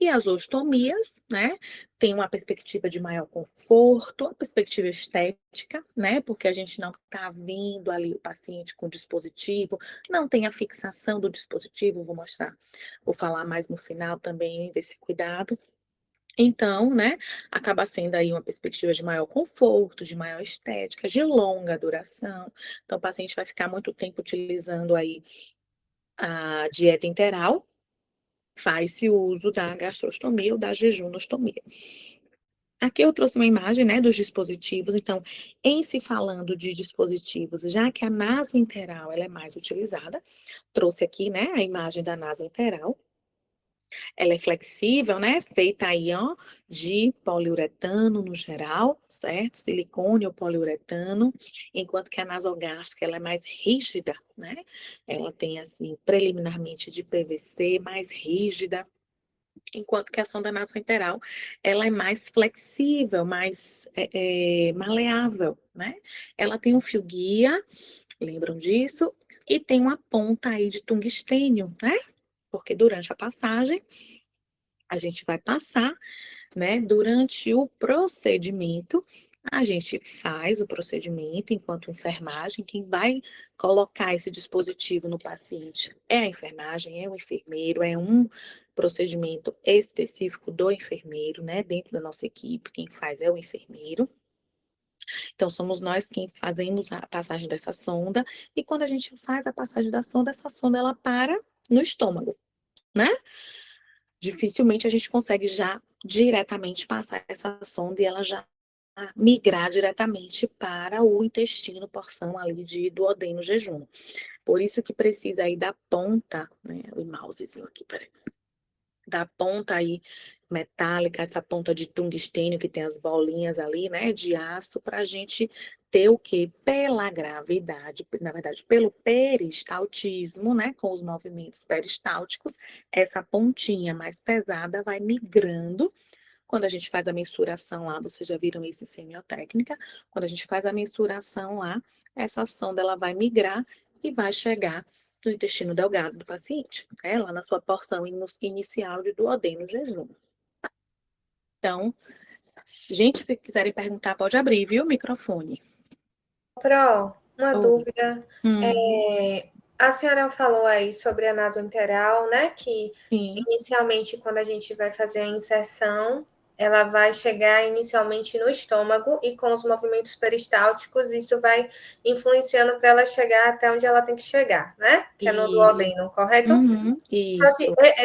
E as ostomias, né, tem uma perspectiva de maior conforto, uma perspectiva estética, né, porque a gente não está vendo ali o paciente com o dispositivo, não tem a fixação do dispositivo, vou falar mais no final também desse cuidado. Então, né, acaba sendo aí uma perspectiva de maior conforto, de maior estética, de longa duração. Então, o paciente vai ficar muito tempo utilizando aí a dieta interal, faz-se o uso da gastrostomia ou da jejunostomia. Aqui eu trouxe uma imagem, né, dos dispositivos. Então, em se falando de dispositivos, já que a nasointeral ela é mais utilizada, trouxe aqui, né, a imagem da nasointeral. Ela é flexível, né, feita aí, ó, de poliuretano no geral, certo? Silicone ou poliuretano, enquanto que a nasogástrica ela é mais rígida, né? Ela tem assim preliminarmente de PVC, mais rígida, enquanto que a sonda nasointeral ela é mais flexível, mais maleável, né? Ela tem um fio guia, lembram disso? E tem uma ponta aí de tungstênio, né? Porque durante a passagem a gente vai passar, né? Durante o procedimento, a gente faz o procedimento enquanto enfermagem. Quem vai colocar esse dispositivo no paciente é a enfermagem, é o enfermeiro, é um procedimento específico do enfermeiro, né? Dentro da nossa equipe, quem faz é o enfermeiro. Então, somos nós quem fazemos a passagem dessa sonda, e quando a gente faz a passagem da sonda, essa sonda ela para no estômago, né? Dificilmente a gente consegue já diretamente passar essa sonda e ela já migrar diretamente para o intestino, porção ali de duodeno jejum. Por isso que precisa aí da ponta, né? O mousezinho aqui, peraí. Da ponta aí metálica, essa ponta de tungstênio que tem as bolinhas ali, né, de aço, para a gente ter o quê? Pela gravidade, na verdade, pelo peristaltismo, né, com os movimentos peristálticos, essa pontinha mais pesada vai migrando. Quando a gente faz a mensuração lá, vocês já viram isso em semiotécnica, quando a gente faz a mensuração lá, essa sonda ela vai migrar e vai chegar no intestino delgado do paciente, né? Lá na sua porção inicial de duodeno jejum. Então, gente, se quiserem perguntar, pode abrir, viu, o microfone. Pro, uma Oi. dúvida. A senhora falou aí sobre a nasointeral, né? Que Sim, inicialmente, quando a gente vai fazer a inserção, ela vai chegar inicialmente no estômago e com os movimentos peristálticos, isso vai influenciando para ela chegar até onde ela tem que chegar, né? Que é no isso. duodeno, correto? Isso.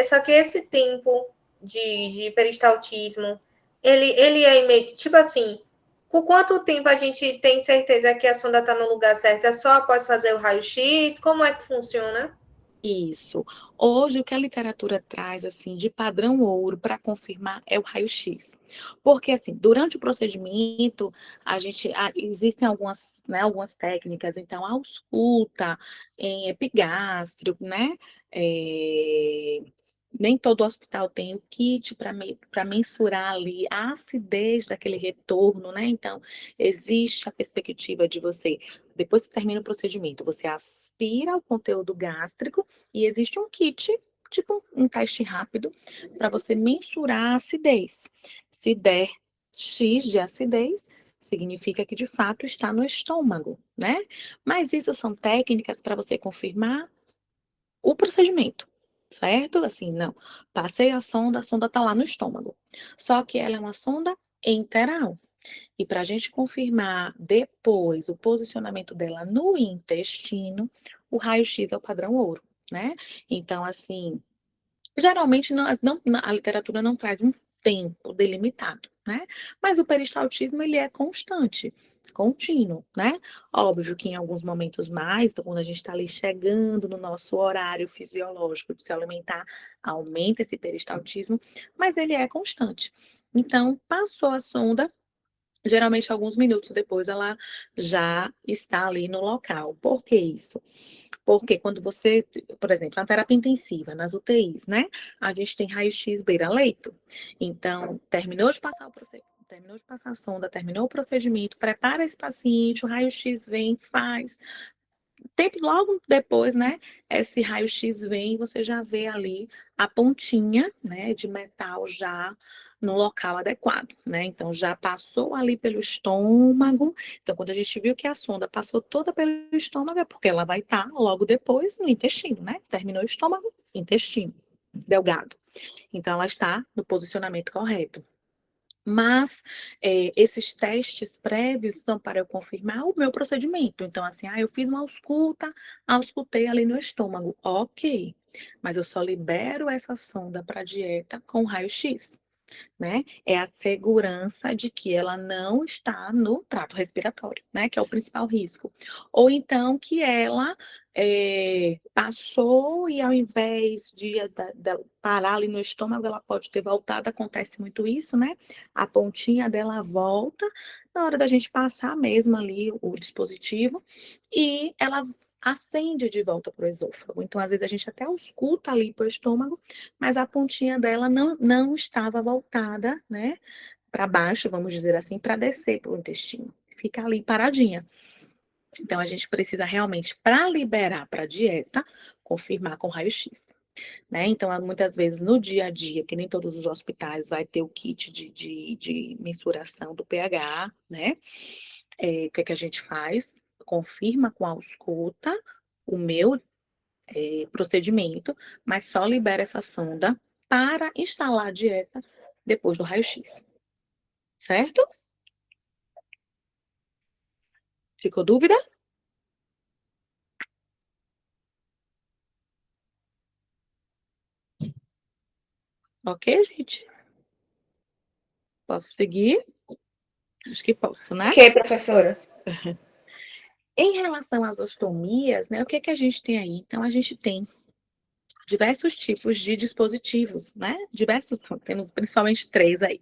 Só que esse tempo de peristaltismo, ele é tipo assim, por quanto tempo a gente tem certeza que a sonda está no lugar certo? É só após fazer o raio-x? Como é que funciona? Isso. Hoje, o que a literatura traz, assim, de padrão ouro para confirmar é o raio-x. Porque, assim, durante o procedimento, existem algumas, né, algumas técnicas. Então, a ausculta em epigástrio, né? é, Nem todo hospital tem o kit para mensurar ali a acidez daquele retorno, né? Então, existe a perspectiva de você, depois que termina o procedimento, você aspira o conteúdo gástrico e existe um kit, tipo um teste rápido, para você mensurar a acidez. Se der X de acidez, significa que de fato está no estômago, né? Mas isso são técnicas para você confirmar o procedimento, certo? Assim, não. Passei a sonda está lá no estômago. Só que ela é uma sonda enteral. E para a gente confirmar depois o posicionamento dela no intestino, o raio-x é o padrão ouro, né? Então, assim, geralmente a literatura não traz um tempo delimitado, né? Mas o peristaltismo, ele é constante, contínuo, né? Óbvio que em alguns momentos mais, então, quando a gente está ali chegando no nosso horário fisiológico de se alimentar, aumenta esse peristaltismo, mas ele é constante. Então, passou a sonda, geralmente alguns minutos depois ela já está ali no local. Por que isso? Porque quando você, por exemplo, na terapia intensiva, nas UTIs, né? A gente tem raio-x beira-leito. Então, terminou de passar a sonda, terminou o procedimento, prepara esse paciente, o raio-x vem, faz. Tempo logo depois, né? Esse raio-x vem e você já vê ali a pontinha, né, de metal já no local adequado, né? Então já passou ali pelo estômago. Então, quando a gente viu que a sonda passou toda pelo estômago, é porque ela vai estar logo depois no intestino, né? Terminou o estômago, intestino, delgado. Então, ela está no posicionamento correto. Mas esses testes prévios são para eu confirmar o meu procedimento. Então, assim, eu fiz uma ausculta, auscultei ali no estômago. Ok, mas eu só libero essa sonda para dieta com raio-x, né? É a segurança de que ela não está no trato respiratório, né? Que é o principal risco. Ou então que ela passou e ao invés de parar ali no estômago, ela pode ter voltado, acontece muito isso, né? A pontinha dela volta na hora da gente passar mesmo ali o dispositivo e ela acende de volta para o esôfago. Então, às vezes, a gente até ausculta ali para o estômago, mas a pontinha dela não estava voltada, né, para baixo, vamos dizer assim, para descer para o intestino. Fica ali paradinha. Então, a gente precisa realmente, para liberar para a dieta, confirmar com raio-x. Né? Então, muitas vezes no dia a dia, que nem todos os hospitais vai ter o kit de mensuração do pH, né? O que, que a gente faz? Confirma com a ausculta o meu procedimento, mas só libera essa sonda para instalar a dieta depois do raio-x. Certo? Ficou dúvida? Ok, gente? Posso seguir? Acho que posso, né? Ok, professora. Em relação às ostomias, né, o que é que a gente tem aí? Então, a gente tem diversos tipos de dispositivos, né? Diversos, temos principalmente 3 aí.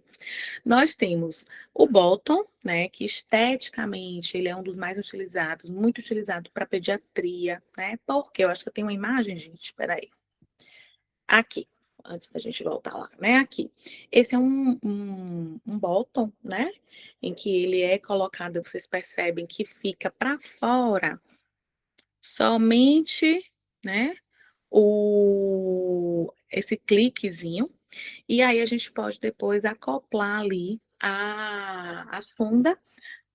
Nós temos o Bottom, né, que esteticamente ele é um dos mais utilizados, muito utilizado para pediatria, né? Porque eu acho que eu tenho uma imagem, gente, espera aí. Aqui, antes da gente voltar lá, né? Aqui. Esse é um Bottom, né? Em que ele é colocado, vocês percebem que fica para fora somente, né? Esse cliquezinho, e aí a gente pode depois acoplar ali a sonda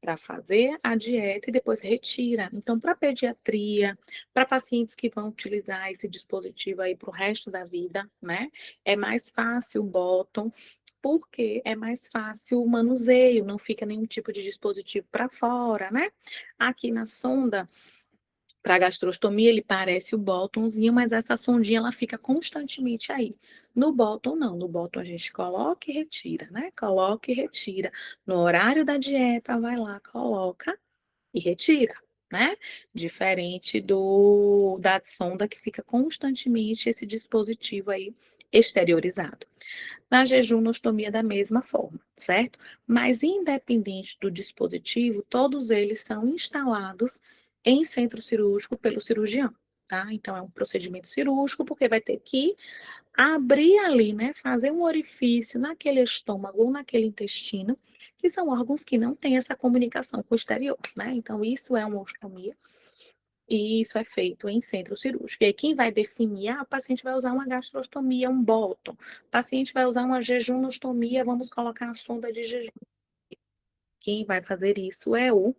para fazer a dieta e depois retira. Então, para pediatria, para pacientes que vão utilizar esse dispositivo aí para o resto da vida, né? É mais fácil o bottom, porque é mais fácil o manuseio, não fica nenhum tipo de dispositivo para fora, né? Aqui na sonda, para gastrostomia, ele parece o bottomzinho, mas essa sondinha ela fica constantemente aí. No bottom, não. No bottom a gente coloca e retira, né? Coloca e retira. No horário da dieta, vai lá, coloca e retira, né? Diferente da sonda que fica constantemente esse dispositivo aí exteriorizado. Na jejunostomia da mesma forma, certo? Mas independente do dispositivo, todos eles são instalados em centro cirúrgico pelo cirurgião, tá? Então é um procedimento cirúrgico porque vai ter que abrir ali, né, fazer um orifício naquele estômago ou naquele intestino, que são órgãos que não têm essa comunicação com o exterior, né? Então isso é uma ostomia e isso é feito em centro cirúrgico. E aí, quem vai definir, o paciente vai usar uma gastrostomia, um bottom. O paciente vai usar uma jejunostomia, vamos colocar a sonda de jejum. Quem vai fazer isso é o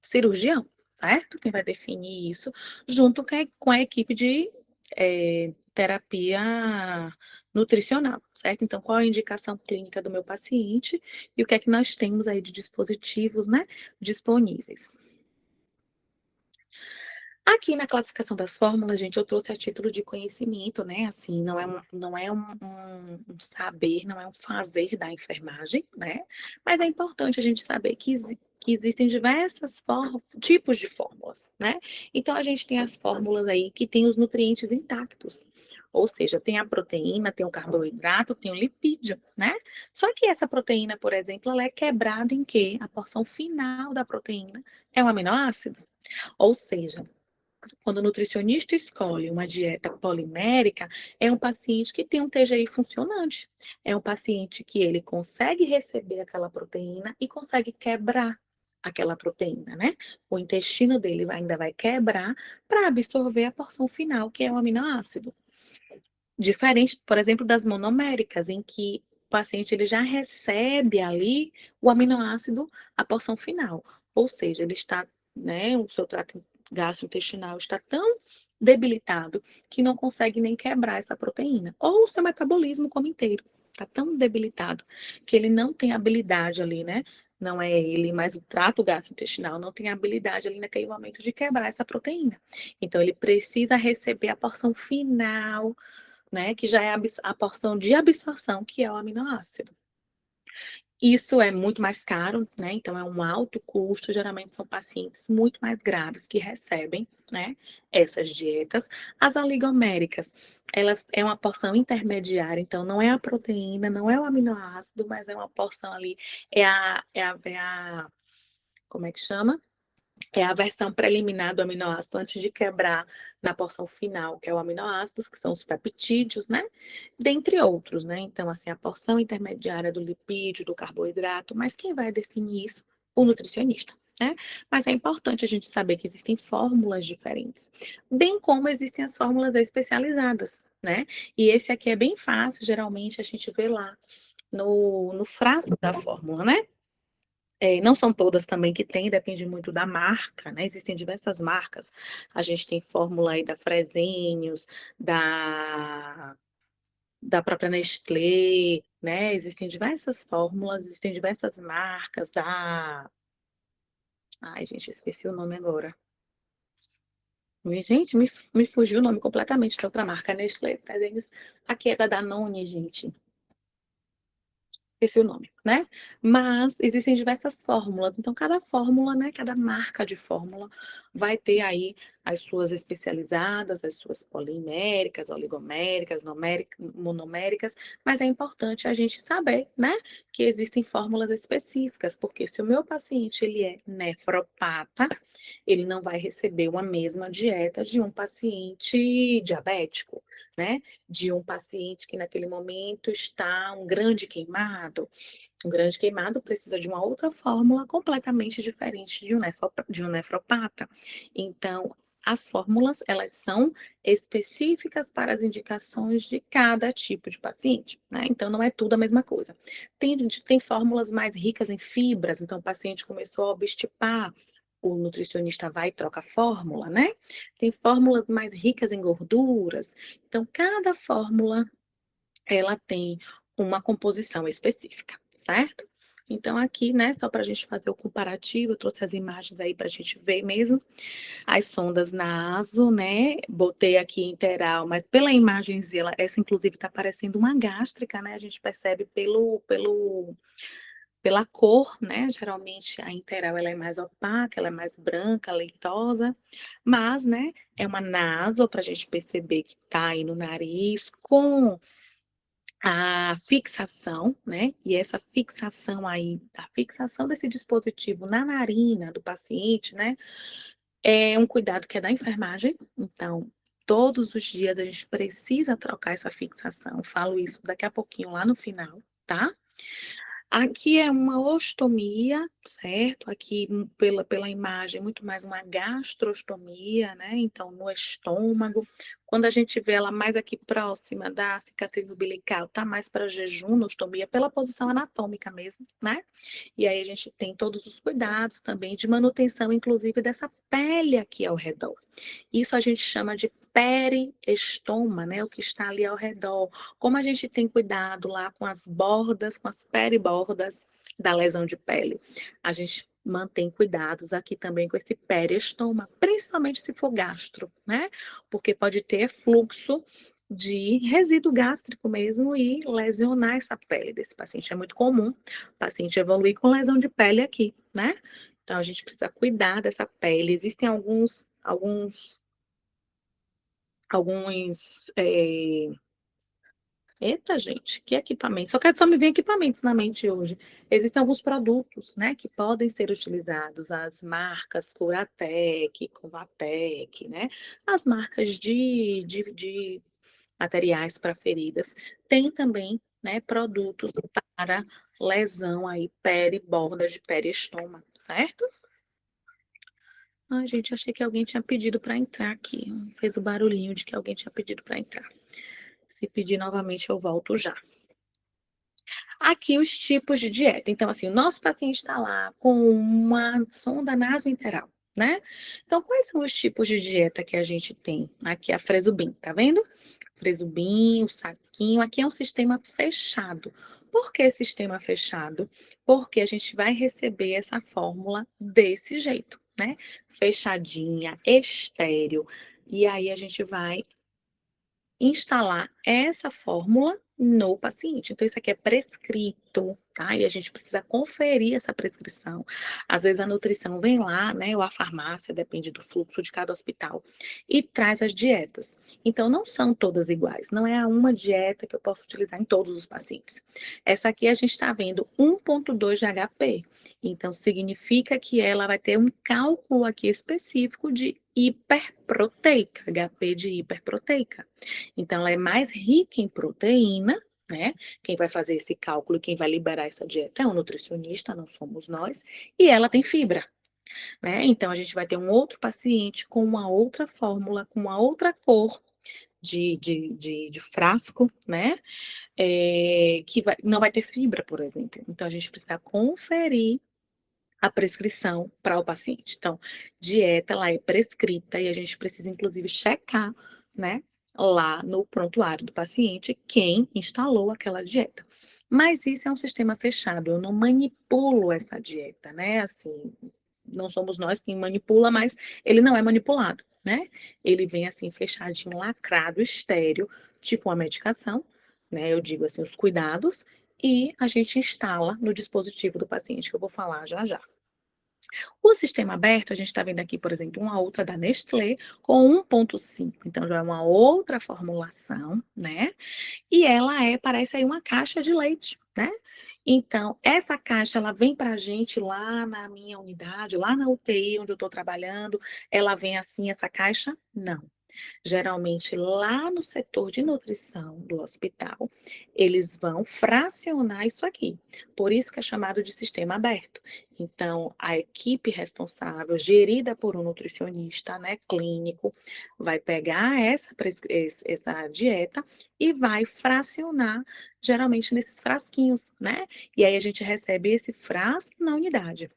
cirurgião, certo? Quem vai definir isso, junto com a equipe de terapia nutricional, certo? Então, qual a indicação clínica do meu paciente e o que é que nós temos aí de dispositivos, né, disponíveis. Aqui na classificação das fórmulas, gente, eu trouxe a título de conhecimento, né? Assim, não é um saber, não é um fazer da enfermagem, né? Mas é importante a gente saber que existem diversos tipos de fórmulas, né? Então, a gente tem as fórmulas aí que tem os nutrientes intactos. Ou seja, tem a proteína, tem o carboidrato, tem o lipídio, né? Só que essa proteína, por exemplo, ela é quebrada em quê? A porção final da proteína é um aminoácido. Ou seja, quando o nutricionista escolhe uma dieta polimérica, é um paciente que tem um TGI funcionante. É um paciente que ele consegue receber aquela proteína e consegue quebrar aquela proteína, né? O intestino dele ainda vai quebrar para absorver a porção final, que é o aminoácido. Diferente, por exemplo, das monoméricas, em que o paciente ele já recebe ali o aminoácido, a porção final. Ou seja, ele está, né, o seu trato gastrointestinal está tão debilitado que não consegue nem quebrar essa proteína. Ou o seu metabolismo como inteiro está tão debilitado que ele não tem habilidade ali, né? Não é ele, mas o trato gastrointestinal não tem habilidade ali naquele momento de quebrar essa proteína. Então, ele precisa receber a porção final, né, que já é a porção de absorção, que é o aminoácido. Isso é muito mais caro, né? Então é um alto custo, geralmente são pacientes muito mais graves que recebem, né, essas dietas. As oligoméricas, elas é uma porção intermediária, então não é a proteína, não é o aminoácido, mas é uma porção ali, como é que chama? É a versão preliminar do aminoácido antes de quebrar na porção final, que é o aminoácidos, que são os peptídeos, né? Dentre outros, né? Então, assim, a porção intermediária do lipídio, do carboidrato, mas quem vai definir isso? O nutricionista, né? Mas é importante a gente saber que existem fórmulas diferentes, bem como existem as fórmulas especializadas, né? E esse aqui é bem fácil, geralmente a gente vê lá no frasco da fórmula, né? Não são todas também que tem, depende muito da marca, né? Existem diversas marcas. A gente tem fórmula aí da Fresenius, da própria Nestlé, né? Existem diversas fórmulas, existem diversas marcas Ai, gente, esqueci o nome agora. Gente, me fugiu o nome completamente da outra marca, Nestlé, Fresenius. Aqui é da Danone, gente. Esqueci o nome. né? Mas existem diversas fórmulas. Então, cada fórmula, né? Cada marca de fórmula vai ter aí as suas especializadas, as suas poliméricas, oligoméricas, monoméricas, mas é importante a gente saber, né? Que existem fórmulas específicas, porque se o meu paciente ele é nefropata, ele não vai receber uma mesma dieta de um paciente diabético, né? De um paciente que naquele momento está um grande queimado. Um grande queimado precisa de uma outra fórmula completamente diferente de um nefropata. Então, as fórmulas, elas são específicas para as indicações de cada tipo de paciente, né? Então, não é tudo a mesma coisa. Tem fórmulas mais ricas em fibras, então o paciente começou a obstipar, o nutricionista vai e troca a fórmula, né? Tem fórmulas mais ricas em gorduras, então cada fórmula ela tem uma composição específica, certo? Então, aqui, né, só para a gente fazer o comparativo, eu trouxe as imagens aí para a gente ver mesmo. As sondas naso, né? Botei aqui interal, mas pela imagem, essa inclusive está parecendo uma gástrica, né? A gente percebe pela cor, né? Geralmente a interal ela é mais opaca, ela é mais branca, leitosa, mas, né, é uma naso para a gente perceber que está aí no nariz com a fixação, né? E essa fixação aí, a fixação desse dispositivo na narina do paciente, né? É um cuidado que é da enfermagem. Então, todos os dias a gente precisa trocar essa fixação. Falo isso daqui a pouquinho lá no final, tá? Aqui é uma ostomia, certo? Aqui, pela imagem, muito mais uma gastrostomia, né? Então, no estômago. Quando a gente vê ela mais aqui próxima da cicatriz umbilical, tá mais para jejum, ostomia, pela posição anatômica mesmo, né? E aí a gente tem todos os cuidados também de manutenção, inclusive, dessa pele aqui ao redor. Isso a gente chama de periestoma, né? O que está ali ao redor. Como a gente tem cuidado lá com as bordas, com as peribordas da lesão de pele. A gente mantém cuidados aqui também com esse periestoma, principalmente se for gastro, né? Porque pode ter fluxo de resíduo gástrico mesmo e lesionar essa pele desse paciente. É muito comum o paciente evoluir com lesão de pele aqui, né? Então a gente precisa cuidar dessa pele. Existem alguns. Eita, gente, que equipamento. Só me ver equipamentos na mente hoje. Existem alguns produtos, né, que podem ser utilizados, as marcas Curatec, Convatec, né, as marcas de materiais para feridas. Tem também, né, produtos para lesão aí, borda de periestoma, certo? Ai, gente, achei que alguém tinha pedido para entrar aqui. Fez o barulhinho de que alguém tinha pedido para entrar. Se pedir novamente, eu volto já. Aqui os tipos de dieta. Então, assim, o nosso paciente está lá com uma sonda nasointeral, né? Então, quais são os tipos de dieta que a gente tem? Aqui a Fresobin, tá vendo? Fresobin, o saquinho. Aqui é um sistema fechado. Por que sistema fechado? Porque a gente vai receber essa fórmula desse jeito, né? Fechadinha, estéreo. E aí a gente vai instalar essa fórmula no paciente. Então, isso aqui é prescrito, tá? E a gente precisa conferir essa prescrição. Às vezes a nutrição vem lá, né? Ou a farmácia, depende do fluxo de cada hospital, e traz as dietas. Então, não são todas iguais. Não é uma dieta que eu posso utilizar em todos os pacientes. Essa aqui a gente está vendo 1,2 de HP. Então, significa que ela vai ter um cálculo aqui específico de hiperproteica, HP de hiperproteica. Então, ela é mais rica em proteína, né? Quem vai fazer esse cálculo, quem vai liberar essa dieta é o nutricionista, não somos nós, e ela tem fibra, né? Então, a gente vai ter um outro paciente com uma outra fórmula, com uma outra cor de frasco, né? Não vai ter fibra, por exemplo. Então, a gente precisa conferir a prescrição para o paciente. Então, dieta lá é prescrita e a gente precisa, inclusive, checar, né, lá no prontuário do paciente quem instalou aquela dieta. Mas isso é um sistema fechado, eu não manipulo essa dieta, né? Assim, não somos nós quem manipula, mas ele não é manipulado, né? Ele vem assim fechadinho, lacrado, estéreo, tipo uma medicação, né? Eu digo assim, os cuidados, e a gente instala no dispositivo do paciente, que eu vou falar já já. O sistema aberto, a gente está vendo aqui, por exemplo, uma outra da Nestlé com 1,5, então já é uma outra formulação, né? E ela parece aí uma caixa de leite, né? Então, essa caixa, ela vem para a gente lá na minha unidade, lá na UTI onde eu estou trabalhando, ela vem assim, essa caixa? Não. Geralmente, lá no setor de nutrição do hospital, eles vão fracionar isso aqui. Por isso que é chamado de sistema aberto. Então, a equipe responsável, gerida por um nutricionista, né, clínico, vai pegar essa dieta e vai fracionar, geralmente nesses frasquinhos, né? E aí a gente recebe esse frasco na unidade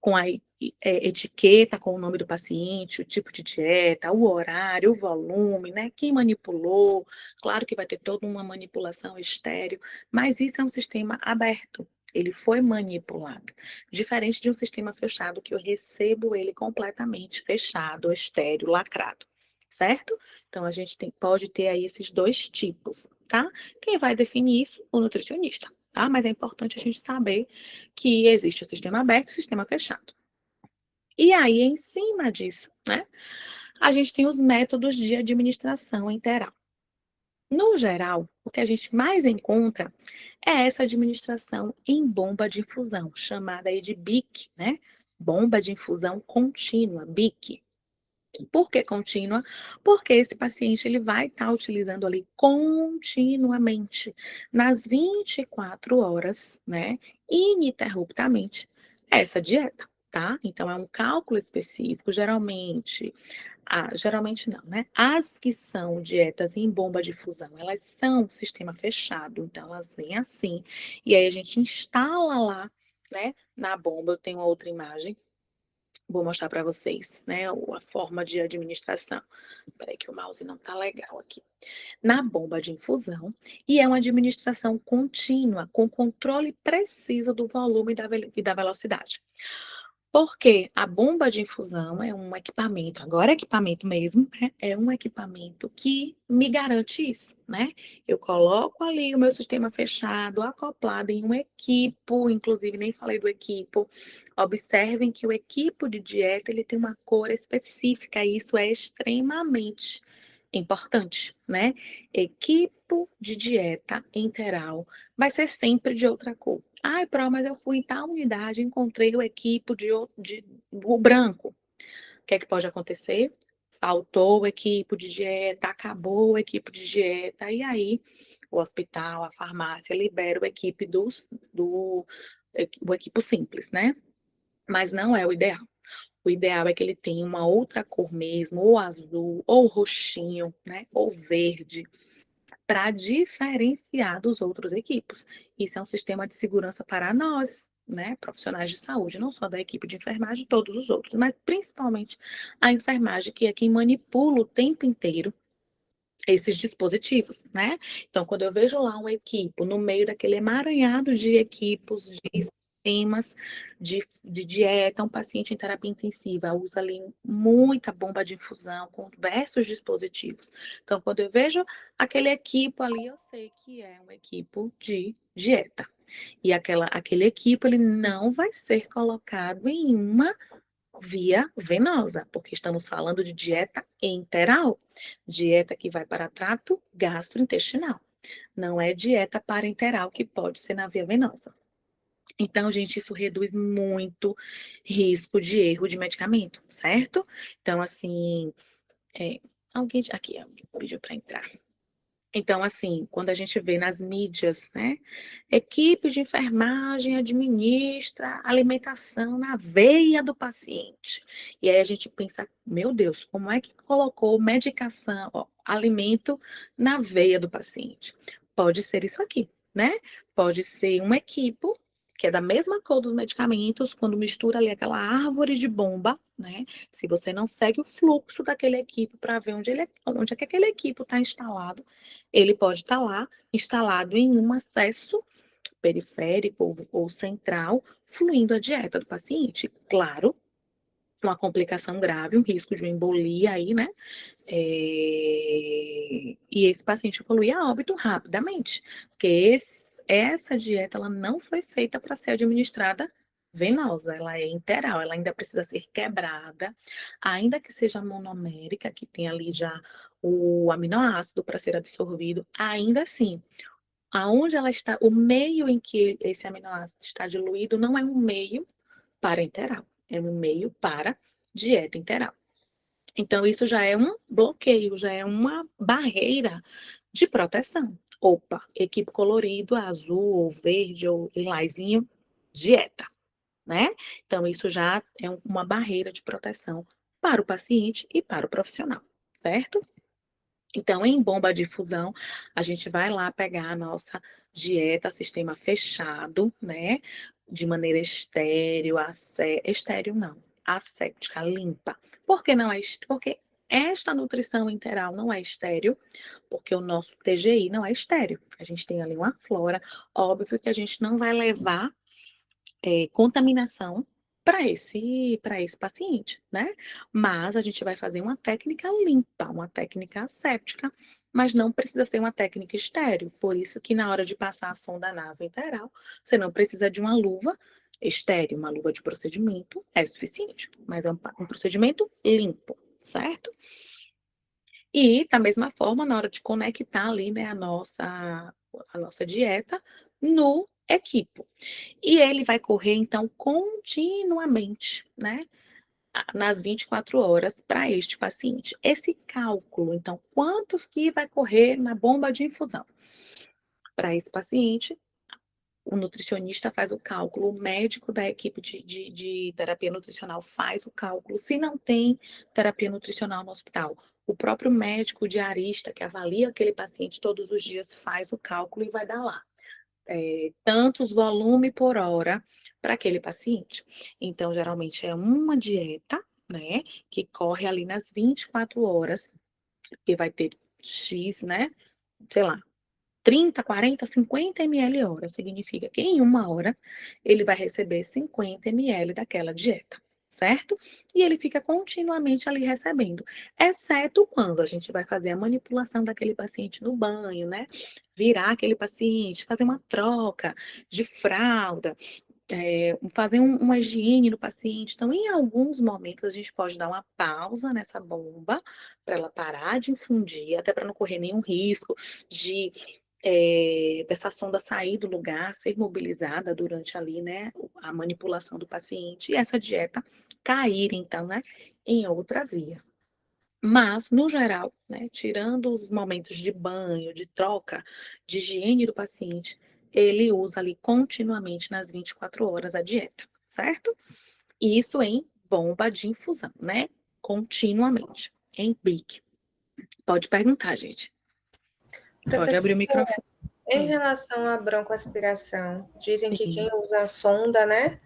com a etiqueta, com o nome do paciente, o tipo de dieta, o horário, o volume, né? Quem manipulou. Claro que vai ter toda uma manipulação estéreo, mas isso é um sistema aberto. Ele foi manipulado. Diferente de um sistema fechado, que eu recebo ele completamente fechado, estéreo, lacrado. Certo? Então, a gente pode ter aí esses dois tipos, tá? Quem vai definir isso? O nutricionista, tá? Mas é importante a gente saber que existe o sistema aberto e o sistema fechado. E aí, em cima disso, né, a gente tem os métodos de administração enteral. No geral, o que a gente mais encontra é essa administração em bomba de infusão, chamada aí de BIC, né? Bomba de infusão contínua, BIC. Por que contínua? Porque esse paciente ele vai estar utilizando ali continuamente, nas 24 horas, né, ininterruptamente, essa dieta, tá? Então é um cálculo específico, geralmente não, né? As que são dietas em bomba de fusão, elas são sistema fechado, então elas vêm assim, e aí a gente instala lá, né, na bomba. Eu tenho uma outra imagem. Vou mostrar para vocês, né, a forma de administração. Espera aí que o mouse não está legal aqui. Na bomba de infusão, e é uma administração contínua, com controle preciso do volume e da velocidade. Porque a bomba de infusão é um equipamento, agora é equipamento mesmo, né? É um equipamento que me garante isso, né? Eu coloco ali o meu sistema fechado, acoplado em um equipo, inclusive nem falei do equipo. Observem que o equipo de dieta ele tem uma cor específica, e isso é extremamente importante, né? Equipo de dieta enteral vai ser sempre de outra cor. Ai, Pro, mas eu fui em tal unidade, encontrei o equipo o branco. O que é que pode acontecer? Faltou o equipo de dieta, acabou o equipo de dieta, e aí o hospital, a farmácia libera o equipo simples, né? Mas não é o ideal. O ideal é que ele tenha uma outra cor mesmo, ou azul, ou roxinho, né? Ou verde, para diferenciar dos outros equipos. Isso é um sistema de segurança para nós, né, profissionais de saúde, não só da equipe de enfermagem, todos os outros, mas principalmente a enfermagem, que é quem manipula o tempo inteiro esses dispositivos, né? Então, quando eu vejo lá um equipo no meio daquele emaranhado de equipos, de sistemas de dieta, um paciente em terapia intensiva usa ali muita bomba de infusão com diversos dispositivos. Então, quando eu vejo aquele equipo ali, eu sei que é um equipo de dieta. E aquele equipo, ele não vai ser colocado em uma via venosa, porque estamos falando de dieta enteral, dieta que vai para trato gastrointestinal. Não é dieta parenteral que pode ser na via venosa. Então, gente, isso reduz muito risco de erro de medicamento, certo? Então, assim, alguém aqui pediu para entrar. Então, assim, quando a gente vê nas mídias, né, equipe de enfermagem administra alimentação na veia do paciente. E aí a gente pensa, meu Deus, como é que colocou medicação, ó, alimento na veia do paciente? Pode ser isso aqui, né? Pode ser uma equipe que é da mesma cor dos medicamentos, quando mistura ali aquela árvore de bomba, né? Se você não segue o fluxo daquele equipe para ver onde é que aquele equipe está instalado, ele pode estar lá, instalado em um acesso periférico ou central, fluindo a dieta do paciente. Claro, uma complicação grave, um risco de uma embolia aí, né? E esse paciente evolui a óbito rapidamente, porque essa dieta ela não foi feita para ser administrada venosa, ela é interal, ela ainda precisa ser quebrada, ainda que seja monomérica, que tem ali já o aminoácido para ser absorvido, ainda assim, aonde ela está, o meio em que esse aminoácido está diluído não é um meio para interal, é um meio para dieta interal. Então, isso já é um bloqueio, já é uma barreira de proteção. Opa, equipe colorido, azul ou verde ou lilazinho, dieta, né? Então, isso já é uma barreira de proteção para o paciente e para o profissional, certo? Então, em bomba de infusão, a gente vai lá pegar a nossa dieta, sistema fechado, né? De maneira estéreo, estéreo não, asséptica, limpa. Por que não é? Porque esta nutrição interal não é estéreo, porque o nosso TGI não é estéreo. A gente tem ali uma flora, óbvio que a gente não vai levar contaminação para esse paciente, né? Mas a gente vai fazer uma técnica limpa, uma técnica asséptica, mas não precisa ser uma técnica estéril. Por isso que na hora de passar a sonda nasointeral, você não precisa de uma luva estéril, uma luva de procedimento é suficiente, mas é um procedimento limpo, certo? E da mesma forma, na hora de conectar ali, né, a nossa dieta no equipo. E ele vai correr, então, continuamente, né? Nas 24 horas para este paciente. Esse cálculo, então, quantos que vai correr na bomba de infusão? Para esse paciente, o nutricionista faz o cálculo, o médico da equipe de terapia nutricional faz o cálculo. Se não tem terapia nutricional no hospital, o próprio médico diarista que avalia aquele paciente todos os dias faz o cálculo e vai dar lá tantos volume por hora para aquele paciente. Então, geralmente é uma dieta, né, que corre ali nas 24 horas, que vai ter X, né, sei lá, 30, 40, 50 ml hora. Significa que em uma hora ele vai receber 50 ml daquela dieta, certo? E ele fica continuamente ali recebendo, exceto quando a gente vai fazer a manipulação daquele paciente no banho, né? Virar aquele paciente, fazer uma troca de fralda, fazer uma higiene no paciente. Então, em alguns momentos, a gente pode dar uma pausa nessa bomba para ela parar de infundir, até para não correr nenhum risco de dessa sonda sair do lugar, ser mobilizada durante ali, né, a manipulação do paciente e essa dieta cair, então, né, em outra via. Mas, no geral, né, tirando os momentos de banho, de troca, de higiene do paciente, ele usa ali continuamente nas 24 horas a dieta, certo? Isso em bomba de infusão, né? Continuamente, em BIC. Pode perguntar, gente. Pode abrir Professor, o microfone. em relação à broncoaspiração, dizem que Sim. quem usa a sonda, né,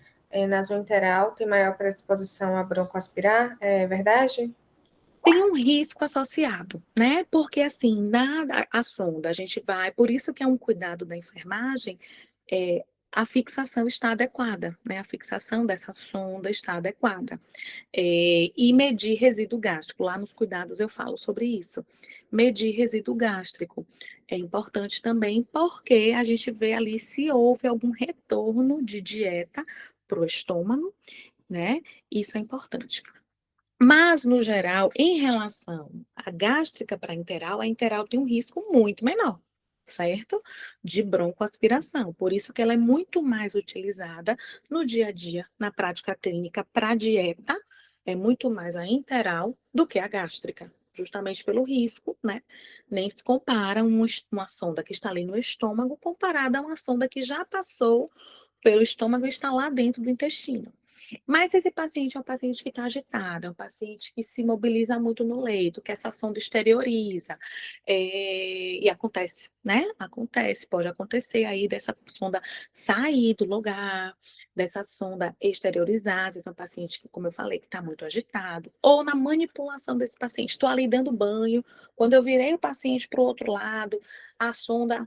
nasointeral tem maior predisposição a broncoaspirar, é verdade? Tem um risco associado, né? Porque assim, a sonda, a gente vai, por isso que é um cuidado da enfermagem, a fixação está adequada, né? A fixação dessa sonda está adequada. E medir resíduo gástrico. Lá nos cuidados eu falo sobre isso. Medir resíduo gástrico é importante também porque a gente vê ali se houve algum retorno de dieta para o estômago, né? Isso é importante. Mas, no geral, em relação à gástrica para interal, a interal tem um risco muito menor, certo? De broncoaspiração. Por isso que ela é muito mais utilizada no dia a dia, na prática clínica para dieta, é muito mais a interal do que a gástrica, justamente pelo risco, né? Nem se compara uma sonda que está ali no estômago comparada a uma sonda que já passou pelo estômago e está lá dentro do intestino. Mas se esse paciente é um paciente que está agitado, é um paciente que se mobiliza muito no leito, que essa sonda exterioriza, e acontece, né? Acontece, pode acontecer aí dessa sonda sair do lugar, dessa sonda exteriorizar, se é um paciente que, como eu falei, que está muito agitado, ou na manipulação desse paciente. Estou ali dando banho, quando eu virei o paciente para o outro lado, a sonda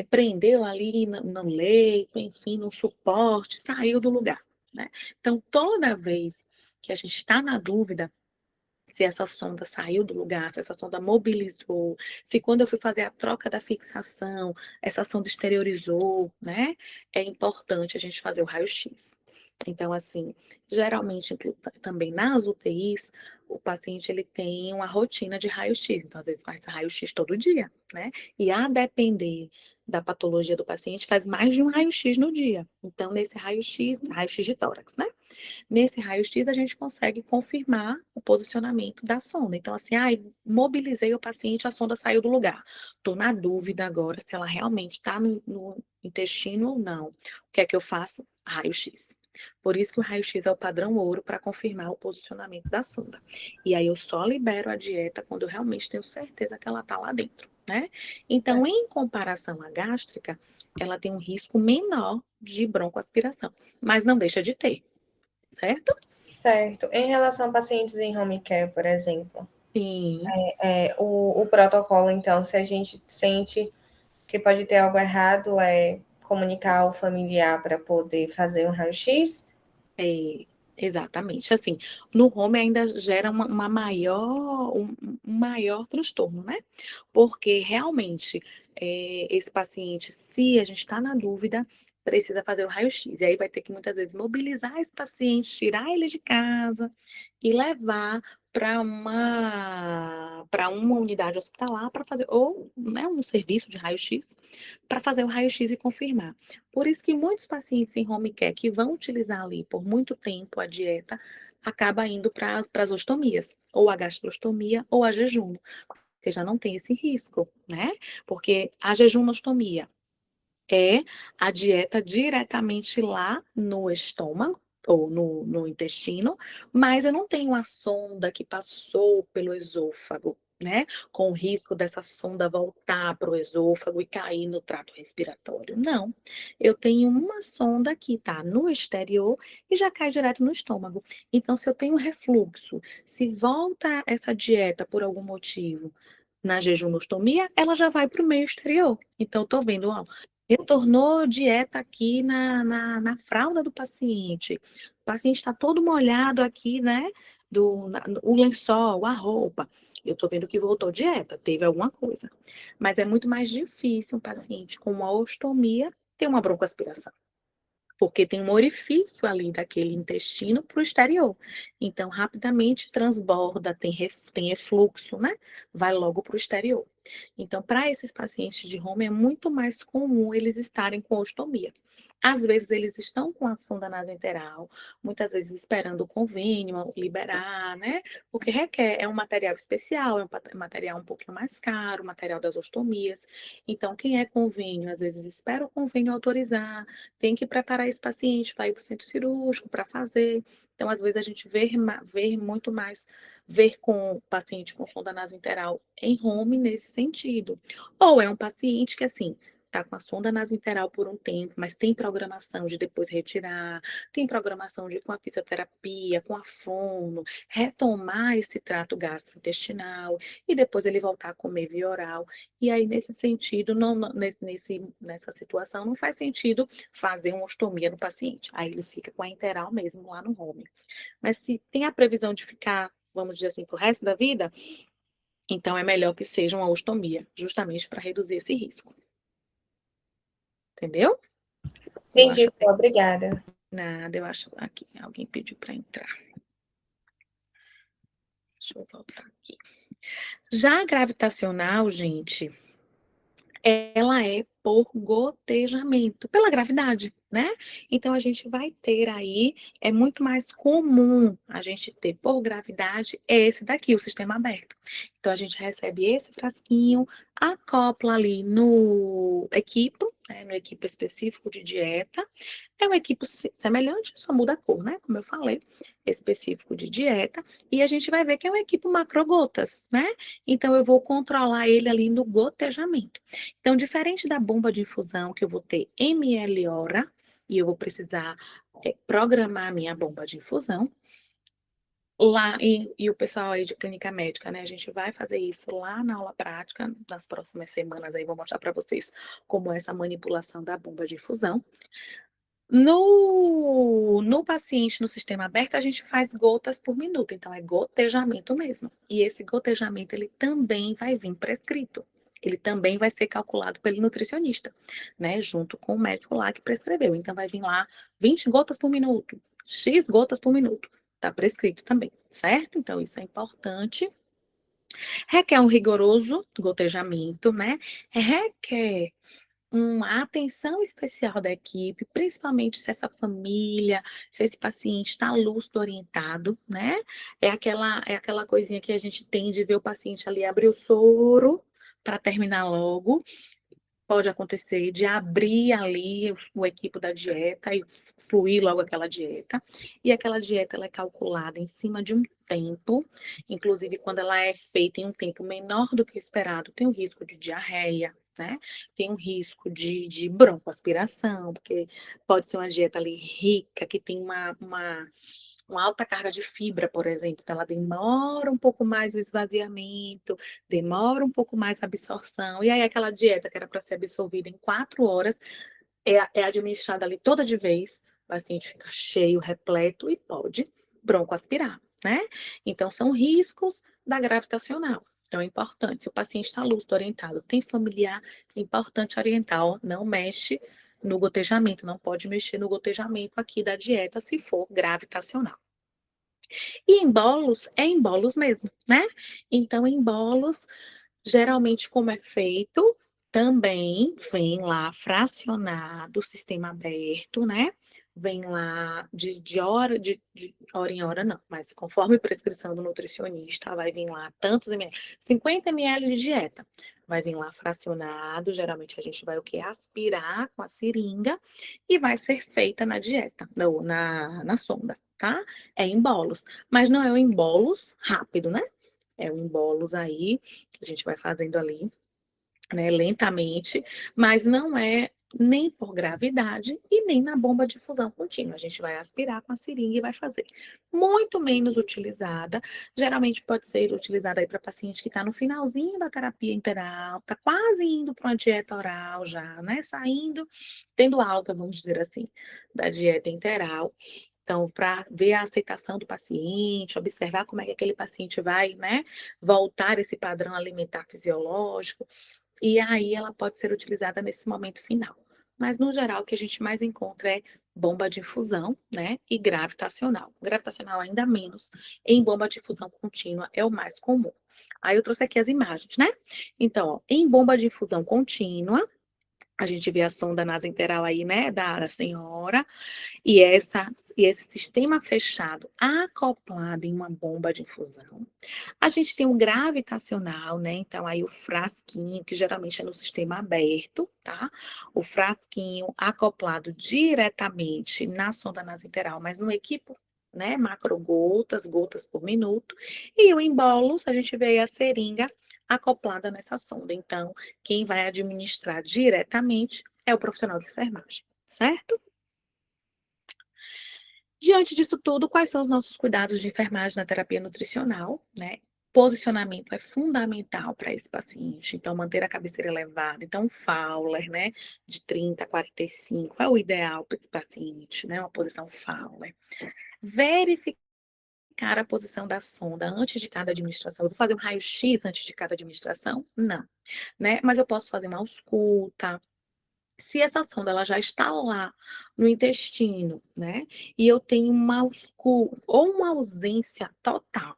prendeu ali no leito, enfim, no suporte, saiu do lugar, né? Então, toda vez que a gente está na dúvida se essa sonda saiu do lugar, se essa sonda mobilizou, se quando eu fui fazer a troca da fixação, essa sonda exteriorizou, né? É importante a gente fazer o raio-x. Então, assim, geralmente, também nas UTIs, o paciente ele tem uma rotina de raio-x. Então, às vezes, faz raio-x todo dia, né? E a depender da patologia do paciente, faz mais de um raio-x no dia. Então, nesse raio-x, raio-x de tórax, né? Nesse raio-x, a gente consegue confirmar o posicionamento da sonda. Então, assim, mobilizei o paciente, a sonda saiu do lugar. Estou na dúvida agora se ela realmente está no intestino ou não. O que é que eu faço? Raio-x. Por isso que o raio-x é o padrão ouro para confirmar o posicionamento da sonda. E aí eu só libero a dieta quando eu realmente tenho certeza que ela está lá dentro, né? Então, em comparação à gástrica, ela tem um risco menor de broncoaspiração, mas não deixa de ter, certo? Certo. Em relação a pacientes em home care, por exemplo, Sim. o protocolo, então, se a gente sente que pode ter algo errado, é comunicar ao familiar para poder fazer um raio-x? É, exatamente. Assim, no home ainda gera um maior transtorno, né? Porque realmente esse paciente, se a gente está na dúvida, precisa fazer o raio-x. E aí vai ter que muitas vezes mobilizar esse paciente, tirar ele de casa e levar para uma unidade hospitalar para fazer, ou né, um serviço de raio-x, para fazer o raio-x e confirmar. Por isso que muitos pacientes em home care que vão utilizar ali por muito tempo a dieta, acaba indo para as ostomias, ou a gastrostomia, ou a jejum, porque já não tem esse risco, né? Porque a jejunostomia é a dieta diretamente lá no estômago, ou no intestino, mas eu não tenho a sonda que passou pelo esôfago, né? Com o risco dessa sonda voltar para o esôfago e cair no trato respiratório. Não. Eu tenho uma sonda que está no exterior e já cai direto no estômago. Então, se eu tenho refluxo, se volta essa dieta por algum motivo na jejunostomia, ela já vai para o meio exterior. Então, eu estou vendo, ó, retornou dieta aqui na fralda do paciente. O paciente está todo molhado aqui, né? O lençol, a roupa. Eu estou vendo que voltou dieta, teve alguma coisa. Mas é muito mais difícil um paciente com uma ostomia ter uma broncoaspiração porque tem um orifício ali daquele intestino para o exterior. Então, rapidamente transborda, tem refluxo, né? Vai logo para o exterior. Então, para esses pacientes de home, é muito mais comum eles estarem com ostomia. Às vezes, eles estão com a sonda nasoenteral, muitas vezes esperando o convênio liberar, né? Porque requer, é um material especial, é um material um pouquinho mais caro, o material das ostomias. Então, quem é convênio, às vezes espera o convênio autorizar, tem que preparar esse paciente para ir para o centro cirúrgico para fazer. Então, às vezes, a gente vê muito mais, ver com o paciente com sonda nasointeral em home nesse sentido. Ou é um paciente que, assim, está com a sonda nasointeral por um tempo, mas tem programação de depois retirar, tem programação de com a fisioterapia, com a fono, retomar esse trato gastrointestinal e depois ele voltar a comer via oral. E aí, nesse sentido, nessa situação, não faz sentido fazer uma ostomia no paciente. Aí ele fica com a enteral mesmo lá no home. Mas se tem a previsão de ficar, vamos dizer assim, pro resto da vida, então é melhor que seja uma ostomia, justamente para reduzir esse risco. Entendeu? Eu Entendi, acho que obrigada. nada, eu acho aqui, alguém pediu para entrar. Deixa eu voltar aqui. Já a gravitacional, gente, ela é por gotejamento, pela gravidade, né? Então a gente vai ter aí, é muito mais comum a gente ter por gravidade esse daqui, o sistema aberto. Então a gente recebe esse frasquinho, acopla ali no equipo, né, no equipo específico de dieta. É um equipo semelhante, só muda a cor, né? Como eu falei, específico de dieta. E a gente vai ver que é um equipo macrogotas, né? Então eu vou controlar ele ali no gotejamento. Então, diferente da bomba de infusão, que eu vou ter ml hora, e eu vou precisar programar a minha bomba de infusão, lá, e o pessoal aí de clínica médica, né? A gente vai fazer isso lá na aula prática, nas próximas semanas aí, vou mostrar para vocês como é essa manipulação da bomba de infusão. No paciente no sistema aberto, a gente faz gotas por minuto, então é gotejamento mesmo. E esse gotejamento, ele também vai vir prescrito. Ele também vai ser calculado pelo nutricionista, né? Junto com o médico lá que prescreveu. Então vai vir lá 20 gotas por minuto, X gotas por minuto. Tá prescrito também, certo? Então isso é importante. Requer um rigoroso gotejamento, né? Requer uma atenção especial da equipe, principalmente se essa família, se esse paciente está lúcido orientado, né? É aquela coisinha que a gente tem de ver o paciente ali abrir o soro para terminar logo. Pode acontecer de abrir ali o equipo da dieta e fluir logo aquela dieta. E aquela dieta ela é calculada em cima de um tempo, inclusive quando ela é feita em um tempo menor do que esperado, tem o risco de diarreia, né? Tem um risco de broncoaspiração, porque pode ser uma dieta ali rica, que tem uma alta carga de fibra, por exemplo, então ela demora um pouco mais o esvaziamento, demora um pouco mais a absorção, e aí aquela dieta que era para ser absorvida em 4 horas é administrada ali toda de vez, o paciente fica cheio, repleto e pode broncoaspirar, né? Então são riscos da gravitacional. Então é importante, se o paciente está lúcido, orientado, tem familiar, é importante orientar, ó, não mexe no gotejamento, não pode mexer no gotejamento aqui da dieta se for gravitacional. E em bolos, é em bolos mesmo, né? Então, em bolos, geralmente, como é feito, também vem lá fracionado, sistema aberto, né? Vem lá de hora em hora, não, mas conforme prescrição do nutricionista, vai vir lá tantos ml, 50 ml de dieta. Vai vir lá fracionado, geralmente a gente vai o quê? Aspirar com a seringa e vai ser feita na dieta, na sonda, tá? É em bolos, mas não é um em bolos rápido, né? É um em bolos aí, que a gente vai fazendo ali, né, lentamente, mas não é nem por gravidade e nem na bomba de fusão contínua. A gente vai aspirar com a seringa e vai fazer. Muito menos utilizada, geralmente pode ser utilizada aí para paciente que está no finalzinho da terapia interal, está quase indo para uma dieta oral já, né? Saindo, tendo alta, vamos dizer assim, da dieta interal. Então, para ver a aceitação do paciente, observar como é que aquele paciente vai, né, voltar esse padrão alimentar fisiológico, e aí ela pode ser utilizada nesse momento final. Mas, no geral, o que a gente mais encontra é bomba de infusão, né, e gravitacional. Gravitacional ainda menos, em bomba de infusão contínua é o mais comum. Aí eu trouxe aqui as imagens, né? Então, ó, em bomba de infusão contínua, a gente vê a sonda nasointeral aí, né, da senhora, e, e esse sistema fechado acoplado em uma bomba de infusão. A gente tem um gravitacional, né? Então, aí o frasquinho, que geralmente é no sistema aberto, tá? O frasquinho acoplado diretamente na sonda nasointeral, mas no equipo, né? Macrogotas, gotas por minuto. E o embolos, a gente vê a seringa acoplada nessa sonda. Então, quem vai administrar diretamente é o profissional de enfermagem, certo? Diante disso tudo, quais são os nossos cuidados de enfermagem na terapia nutricional, né? Posicionamento é fundamental para esse paciente, então manter a cabeceira elevada. Então, um Fowler, né, de 30 a 45 é o ideal para esse paciente, né, uma posição Fowler. Verificar a posição da sonda antes de cada administração. Eu vou fazer um raio-x antes de cada administração? Não, né? Mas eu posso fazer uma ausculta, se essa sonda ela já está lá no intestino, né? E eu tenho uma ausculta ou uma ausência total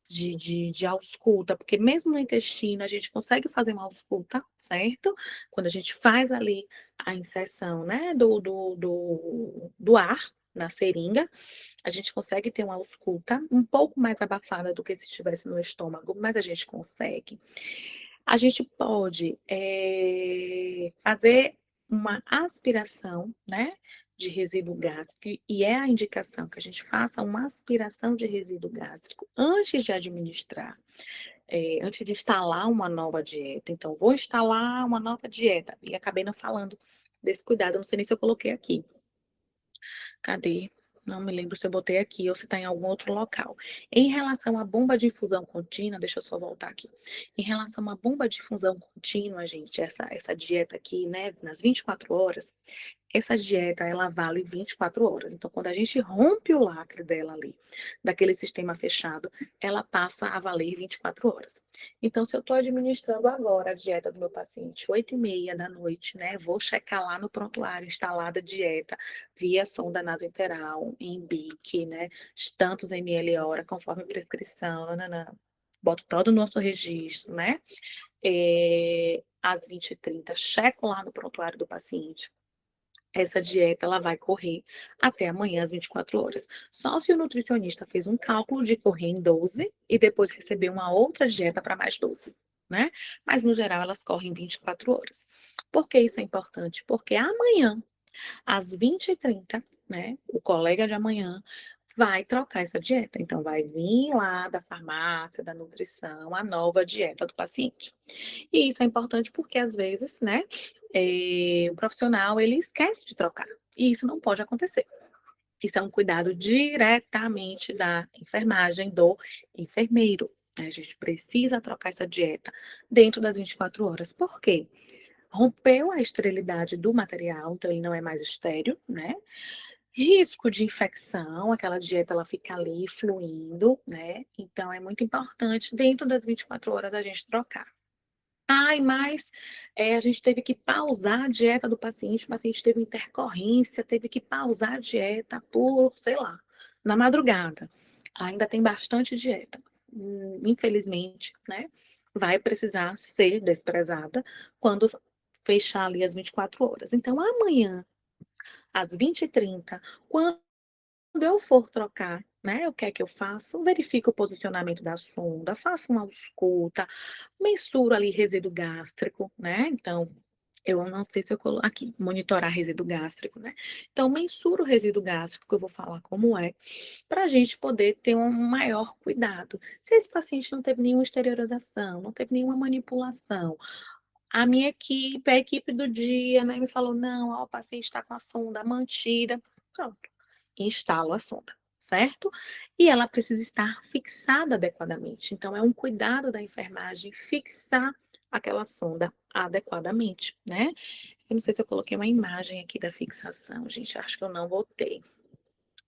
de ausculta, porque mesmo no intestino a gente consegue fazer uma ausculta, certo? Quando a gente faz ali a inserção, né, do ar na seringa, a gente consegue ter uma ausculta um pouco mais abafada do que se estivesse no estômago, mas a gente consegue. A gente pode fazer uma aspiração, né, de resíduo gástrico, e é a indicação que a gente faça uma aspiração de resíduo gástrico antes de administrar, antes de instalar uma nova dieta. Então, vou instalar uma nova dieta, e acabei não falando desse cuidado, não sei nem se eu coloquei aqui. Cadê? Não me lembro se eu botei aqui ou se está em algum outro local. Em relação à bomba de infusão contínua, deixa eu só voltar aqui. Em relação à bomba de infusão contínua, gente, essa dieta aqui, né, nas 24 horas, essa dieta, ela vale 24 horas. Então, quando a gente rompe o lacre dela ali, daquele sistema fechado, ela passa a valer 24 horas. Então, se eu estou administrando agora a dieta do meu paciente, 8h30 da noite, né? Vou checar lá no prontuário, instalada a dieta, via sonda nasointeral, em BIC, né? Tantos ml hora, conforme prescrição, nananã. Boto todo o nosso registro, né? Às 20h30, checo lá no prontuário do paciente. Essa dieta ela vai correr até amanhã às 24 horas. Só se o nutricionista fez um cálculo de correr em 12 e depois receber uma outra dieta para mais 12, né? Mas no geral elas correm 24 horas. Por que isso é importante? Porque amanhã, às 20h30, né, o colega de amanhã vai trocar essa dieta. Então, vai vir lá da farmácia, da nutrição, a nova dieta do paciente. E isso é importante porque, às vezes, né, o profissional, ele esquece de trocar. E isso não pode acontecer. Isso é um cuidado diretamente da enfermagem, do enfermeiro. A gente precisa trocar essa dieta dentro das 24 horas. Por quê? Rompeu a esterilidade do material, então ele não é mais estéril, né? Risco de infecção, aquela dieta ela fica ali fluindo, né? Então é muito importante dentro das 24 horas a gente trocar. Ai, mas a gente teve que pausar a dieta do paciente, o paciente teve intercorrência, teve que pausar a dieta por, sei lá, na madrugada. Ainda tem bastante dieta. Infelizmente, né? Vai precisar ser desprezada quando fechar ali as 24 horas. Então, amanhã, às 20h30, quando eu for trocar, né, o que é que eu faço? Verifico o posicionamento da sonda, faço uma ausculta, mensuro ali resíduo gástrico, né? Então, eu não sei se eu coloco aqui, monitorar resíduo gástrico, né? Então, mensuro o resíduo gástrico, que eu vou falar como é, para a gente poder ter um maior cuidado. Se esse paciente não teve nenhuma exteriorização, não teve nenhuma manipulação, a minha equipe, a equipe do dia, né, me falou, não, ó, o paciente está com a sonda mantida, pronto, instalo a sonda, certo? E ela precisa estar fixada adequadamente. Então, é um cuidado da enfermagem fixar aquela sonda adequadamente, né? Eu não sei se eu coloquei uma imagem aqui da fixação, gente, acho que eu não botei.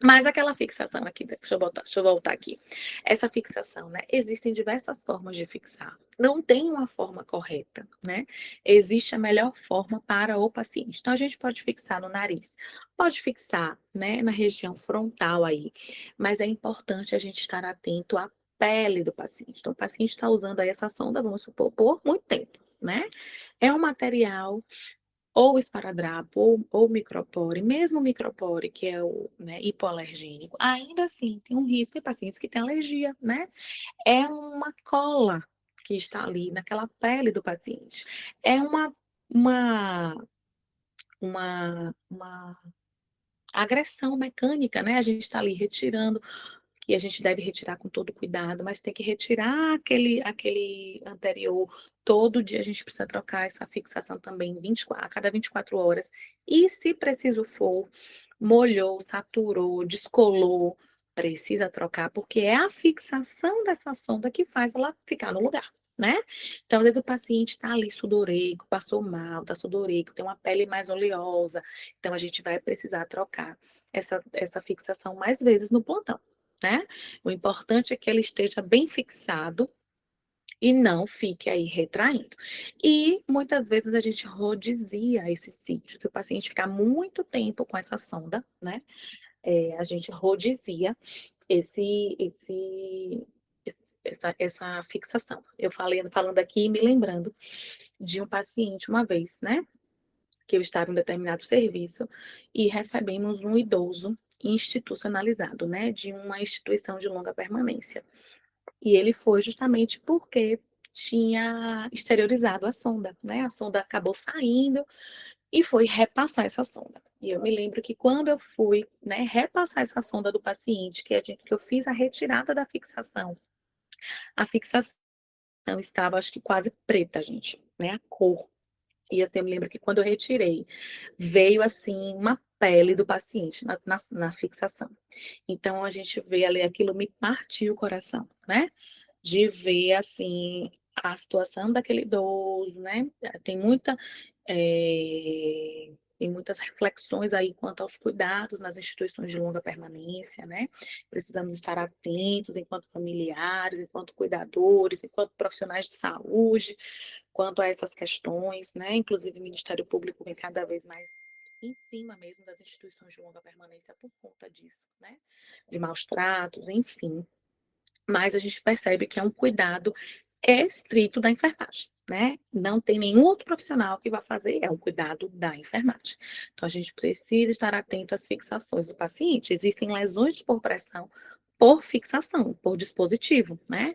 Mas aquela fixação aqui, deixa eu voltar aqui. Essa fixação, né? Existem diversas formas de fixar. Não tem uma forma correta, né? Existe a melhor forma para o paciente. Então, a gente pode fixar no nariz, pode fixar, né, na região frontal aí. Mas é importante a gente estar atento à pele do paciente. Então, o paciente está usando aí essa sonda, vamos supor, por muito tempo, né? É um material ou esparadrapo, ou micropore, mesmo o micropore, que é o, né, hipoalergênico, ainda assim tem um risco em pacientes que têm alergia, né? É uma cola que está ali naquela pele do paciente. É uma, uma agressão mecânica, né? A gente está ali retirando, e a gente deve retirar com todo cuidado, mas tem que retirar aquele anterior. Todo dia a gente precisa trocar essa fixação também a cada 24 horas. E se preciso for, molhou, saturou, descolou, precisa trocar, porque é a fixação dessa sonda que faz ela ficar no lugar, né? Então, às vezes o paciente está ali sudoreico, passou mal, está sudoreico, tem uma pele mais oleosa, então a gente vai precisar trocar essa fixação mais vezes no plantão, né? O importante é que ele esteja bem fixado e não fique aí retraindo. E muitas vezes a gente rodizia esse sítio. Se o paciente ficar muito tempo com essa sonda, né? A gente rodizia essa fixação. Eu falando aqui e me lembrando de um paciente uma vez, né? Que eu estava em determinado serviço e recebemos um idoso institucionalizado, né? De uma instituição de longa permanência. E ele foi justamente porque tinha exteriorizado a sonda, né? A sonda acabou saindo e foi repassar essa sonda. E eu me lembro que quando eu fui, né, repassar essa sonda do paciente, que eu fiz a retirada da fixação, a fixação estava, acho que quase preta, gente, né? A cor. E assim, eu me lembro que quando eu retirei, veio assim uma pele do paciente na fixação. Então a gente vê ali, aquilo me partiu o coração, né? De ver assim a situação daquele idoso, né? Tem muitas reflexões aí quanto aos cuidados nas instituições de longa permanência, né? Precisamos estar atentos enquanto familiares, enquanto cuidadores, enquanto profissionais de saúde, quanto a essas questões, né? Inclusive o Ministério Público vem cada vez mais em cima mesmo das instituições de longa permanência por conta disso, né? De maus tratos, enfim. Mas a gente percebe que é um cuidado estrito da enfermagem, né? Não tem nenhum outro profissional que vá fazer, é um cuidado da enfermagem. Então, a gente precisa estar atento às fixações do paciente. Existem lesões por pressão por fixação, por dispositivo, né?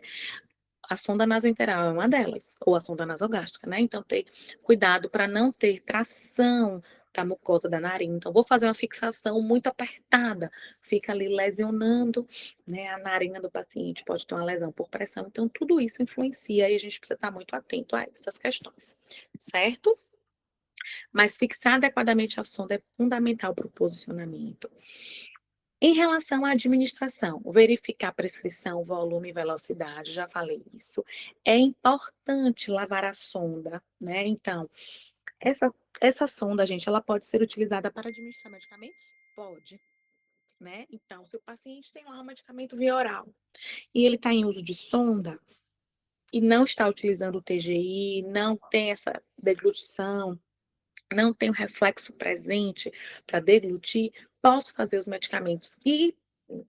A sonda nasointeral é uma delas, ou a sonda nasogástrica, né? Então, ter cuidado para não ter tração da mucosa da narina. Então, vou fazer uma fixação muito apertada, fica ali lesionando, né, a narina do paciente, pode ter uma lesão por pressão. Então, tudo isso influencia e a gente precisa estar muito atento a essas questões, certo? Mas fixar adequadamente a sonda é fundamental para o posicionamento. Em relação à administração, verificar prescrição, volume e velocidade, já falei isso. É importante lavar a sonda, né? Então, essa sonda, gente, ela pode ser utilizada para administrar medicamentos? Pode, né? Então, se o paciente tem lá um medicamento via oral e ele está em uso de sonda e não está utilizando o TGI, não tem essa deglutição, não tem o reflexo presente para deglutir, posso fazer os medicamentos e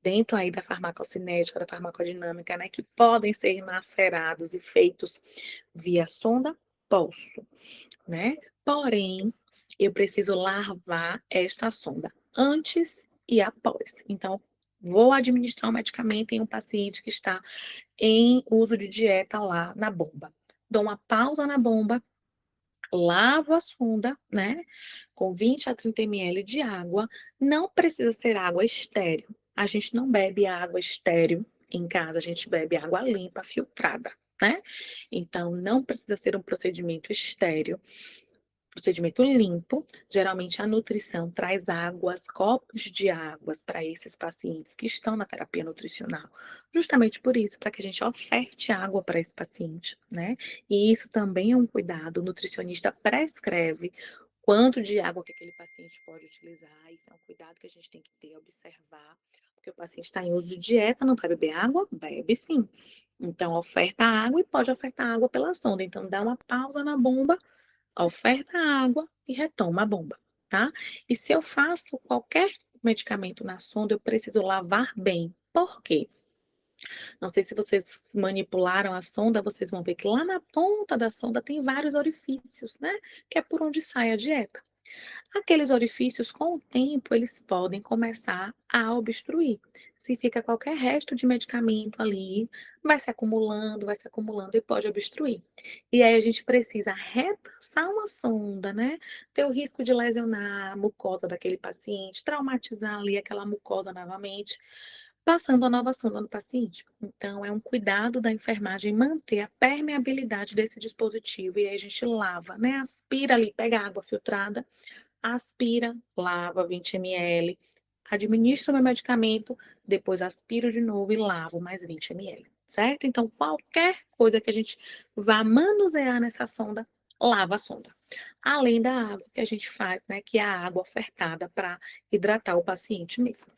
dentro aí da farmacocinética, da farmacodinâmica, né, que podem ser macerados e feitos via sonda, posso, né? Porém, eu preciso lavar esta sonda antes e após. Então, vou administrar um medicamento em um paciente que está em uso de dieta lá na bomba. Dou uma pausa na bomba, lavo a sonda, né, com 20 a 30 ml de água. Não precisa ser água estéril. A gente não bebe água estéril em casa, a gente bebe água limpa, filtrada, né? Então, não precisa ser um procedimento estéril. Procedimento limpo, geralmente a nutrição traz águas, copos de águas para esses pacientes que estão na terapia nutricional. Justamente por isso, para que a gente oferte água para esse paciente, né? E isso também é um cuidado. O nutricionista prescreve quanto de água que aquele paciente pode utilizar. Isso é um cuidado que a gente tem que ter, observar. Porque o paciente está em uso de dieta, não vai beber água? Bebe sim. Então, oferta água e pode ofertar água pela sonda. Então, dá uma pausa na bomba, oferta a água e retoma a bomba, tá? E se eu faço qualquer medicamento na sonda, eu preciso lavar bem. Por quê? Não sei se vocês manipularam a sonda, vocês vão ver que lá na ponta da sonda tem vários orifícios, né? Que é por onde sai a dieta. Aqueles orifícios, com o tempo, eles podem começar a obstruir. Se fica qualquer resto de medicamento ali, vai se acumulando e pode obstruir. E aí a gente precisa repassar uma sonda, né? Ter o risco de lesionar a mucosa daquele paciente, traumatizar ali aquela mucosa novamente, passando a nova sonda no paciente. Então, é um cuidado da enfermagem manter a permeabilidade desse dispositivo e aí a gente lava, né? Aspira ali, pega a água filtrada, aspira, lava 20 ml, administra o meu medicamento, depois aspiro de novo e lavo mais 20 ml, certo? Então, qualquer coisa que a gente vá manusear nessa sonda, lava a sonda. Além da água que a gente faz, né, que é a água ofertada para hidratar o paciente mesmo.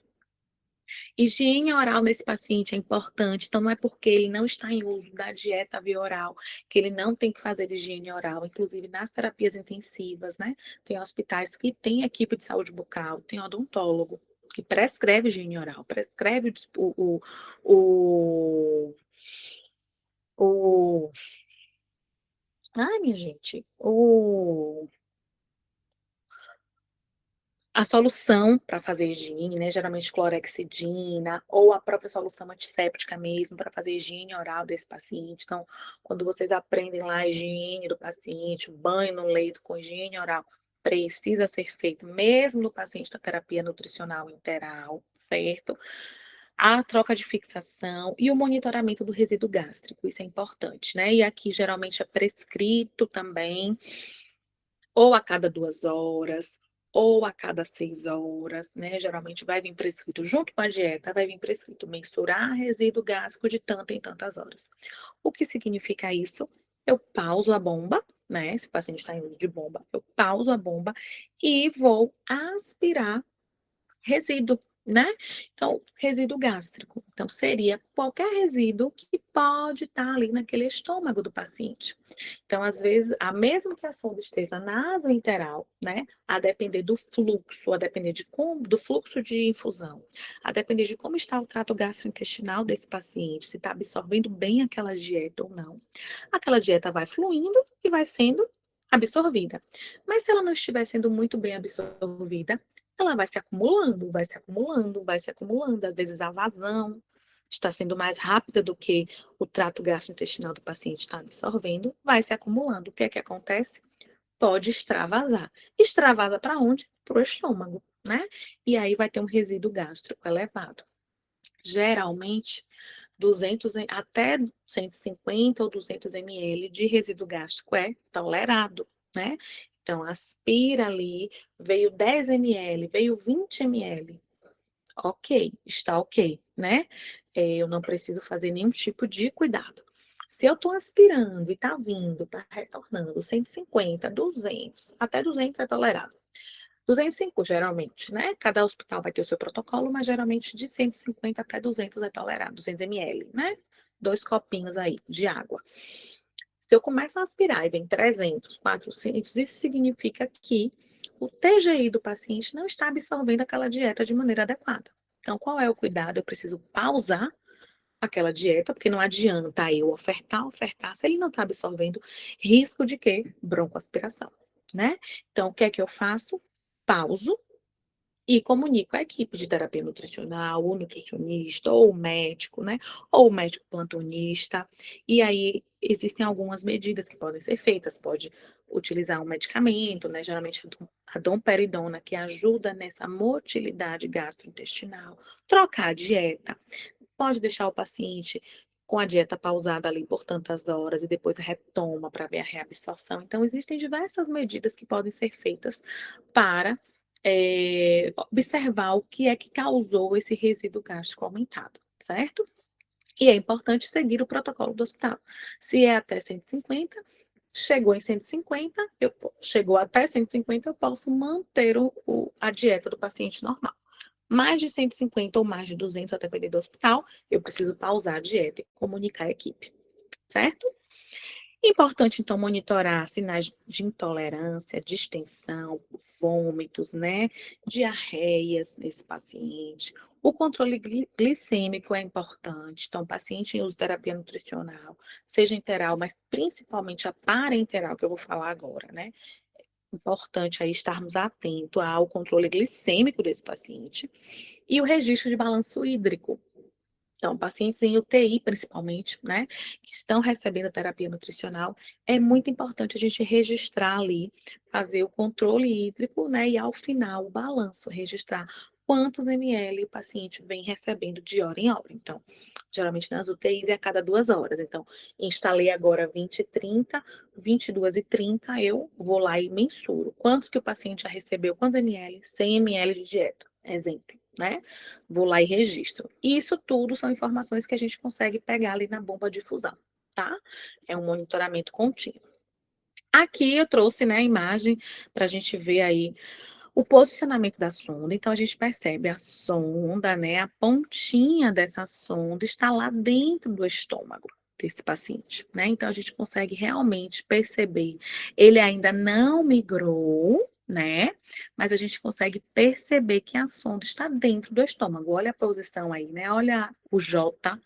Higiene oral nesse paciente é importante, então não é porque ele não está em uso da dieta via oral que ele não tem que fazer higiene oral, inclusive nas terapias intensivas, né? Tem hospitais que têm equipe de saúde bucal, tem odontólogo que prescreve higiene oral, prescreve o, o ai, minha gente, a solução para fazer higiene, né? Geralmente clorexidina ou a própria solução antisséptica mesmo para fazer higiene oral desse paciente. Então, quando vocês aprendem lá a higiene do paciente, o banho no leito com higiene oral, precisa ser feito mesmo no paciente da terapia nutricional enteral, certo? A troca de fixação e o monitoramento do resíduo gástrico, isso é importante, né? E aqui geralmente é prescrito também ou a cada 2 horas, ou a cada 6 horas, né? Geralmente vai vir prescrito junto com a dieta, vai vir prescrito mensurar resíduo gástrico de tanto em tantas horas. O que significa isso? Eu pauso a bomba, né? Se o paciente está em uso de bomba, eu pauso a bomba e vou aspirar resíduo, né? Então, resíduo gástrico. Então, seria qualquer resíduo que pode estar ali naquele estômago do paciente. Então, às vezes, a mesma que a sonda esteja nasointeral, né? A depender do fluxo, a depender de como, do fluxo de infusão, a depender de como está o trato gastrointestinal desse paciente, se está absorvendo bem aquela dieta ou não. Aquela dieta vai fluindo e vai sendo absorvida. Mas se ela não estiver sendo muito bem absorvida, ela vai se acumulando, vai se acumulando, vai se acumulando. Às vezes a vazão está sendo mais rápida do que o trato gastrointestinal do paciente está absorvendo, vai se acumulando. O que é que acontece? Pode extravasar. Extravasa para onde? Para o estômago, né? E aí vai ter um resíduo gástrico elevado. Geralmente, 200 até 150 ou 200 ml de resíduo gástrico é tolerado, né? Então, aspira ali, veio 10 ml, veio 20 ml. Ok, está ok, né? Eu não preciso fazer nenhum tipo de cuidado. Se eu estou aspirando e está vindo, está retornando 150, 200, até 200 é tolerado. 205, geralmente, né? Cada hospital vai ter o seu protocolo, mas geralmente de 150 até 200 é tolerado, 200 ml, né? 2 copinhos aí de água. Se eu começo a aspirar e vem 300, 400, isso significa que o TGI do paciente não está absorvendo aquela dieta de maneira adequada. Então, qual é o cuidado? Eu preciso pausar aquela dieta, porque não adianta eu ofertar, se ele não está absorvendo, risco de quê? Broncoaspiração, né? Então, o que é que eu faço? Pauso e comunico à equipe de terapia nutricional, o nutricionista, ou o médico, né? Ou o médico plantonista. E aí existem algumas medidas que podem ser feitas. Pode utilizar um medicamento, né? Geralmente a domperidona, que ajuda nessa motilidade gastrointestinal. Trocar a dieta. Pode deixar o paciente com a dieta pausada ali por tantas horas e depois retoma para ver a reabsorção. Então, existem diversas medidas que podem ser feitas para observar o que é que causou esse resíduo gástrico aumentado, certo? E é importante seguir o protocolo do hospital. Se é até 150, chegou em 150, chegou até 150, eu posso manter a dieta do paciente normal. Mais de 150 ou mais de 200, a depender do hospital, eu preciso pausar a dieta e comunicar à equipe, certo? Importante, então, monitorar sinais de intolerância, distensão, vômitos, né? Diarreias nesse paciente. O controle glicêmico é importante. Então, paciente em uso de terapia nutricional, seja enteral, mas principalmente a parenteral, que eu vou falar agora, né? Importante aí estarmos atentos ao controle glicêmico desse paciente e o registro de balanço hídrico. Então, pacientes em UTI, principalmente, né, que estão recebendo a terapia nutricional, é muito importante a gente registrar ali, fazer o controle hídrico, né, e ao final o balanço, registrar quantos ml o paciente vem recebendo de hora em hora. Então, geralmente nas UTIs é a cada 2 horas. Então, instalei agora 20 e 30, 22 e 30, eu vou lá e mensuro quantos que o paciente já recebeu, quantos ml, 100 ml de dieta, exemplo, né? Vou lá e registro. Isso tudo são informações que a gente consegue pegar ali na bomba de fusão, tá? É um monitoramento contínuo. Aqui eu trouxe, né, a imagem para a gente ver aí o posicionamento da sonda. Então, a gente percebe a sonda, né, a pontinha dessa sonda está lá dentro do estômago desse paciente, né? Então, a gente consegue realmente perceber. Ele ainda não migrou, né? Mas a gente consegue perceber que a sonda está dentro do estômago. Olha a posição aí, né? Olha o J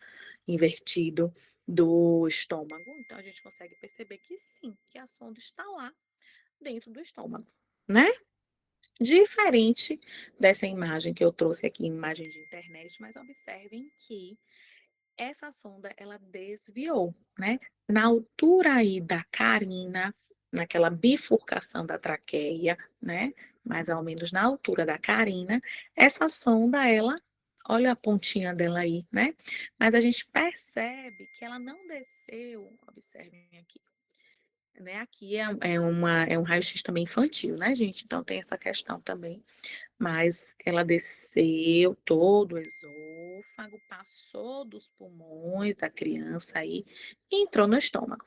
invertido do estômago. Então, a gente consegue perceber que sim, que a sonda está lá dentro do estômago, né? Diferente dessa imagem que eu trouxe aqui, imagem de internet, mas observem que essa sonda, ela desviou, né? Na altura aí da carina, naquela bifurcação da traqueia, né? Mais ou menos na altura da carina, essa sonda, ela, olha a pontinha dela aí, né? Mas a gente percebe que ela não desceu, observem aqui, né? Aqui é um raio-x também infantil, né, gente? Então tem essa questão também. Mas ela desceu todo o esôfago, passou dos pulmões da criança aí e entrou no estômago.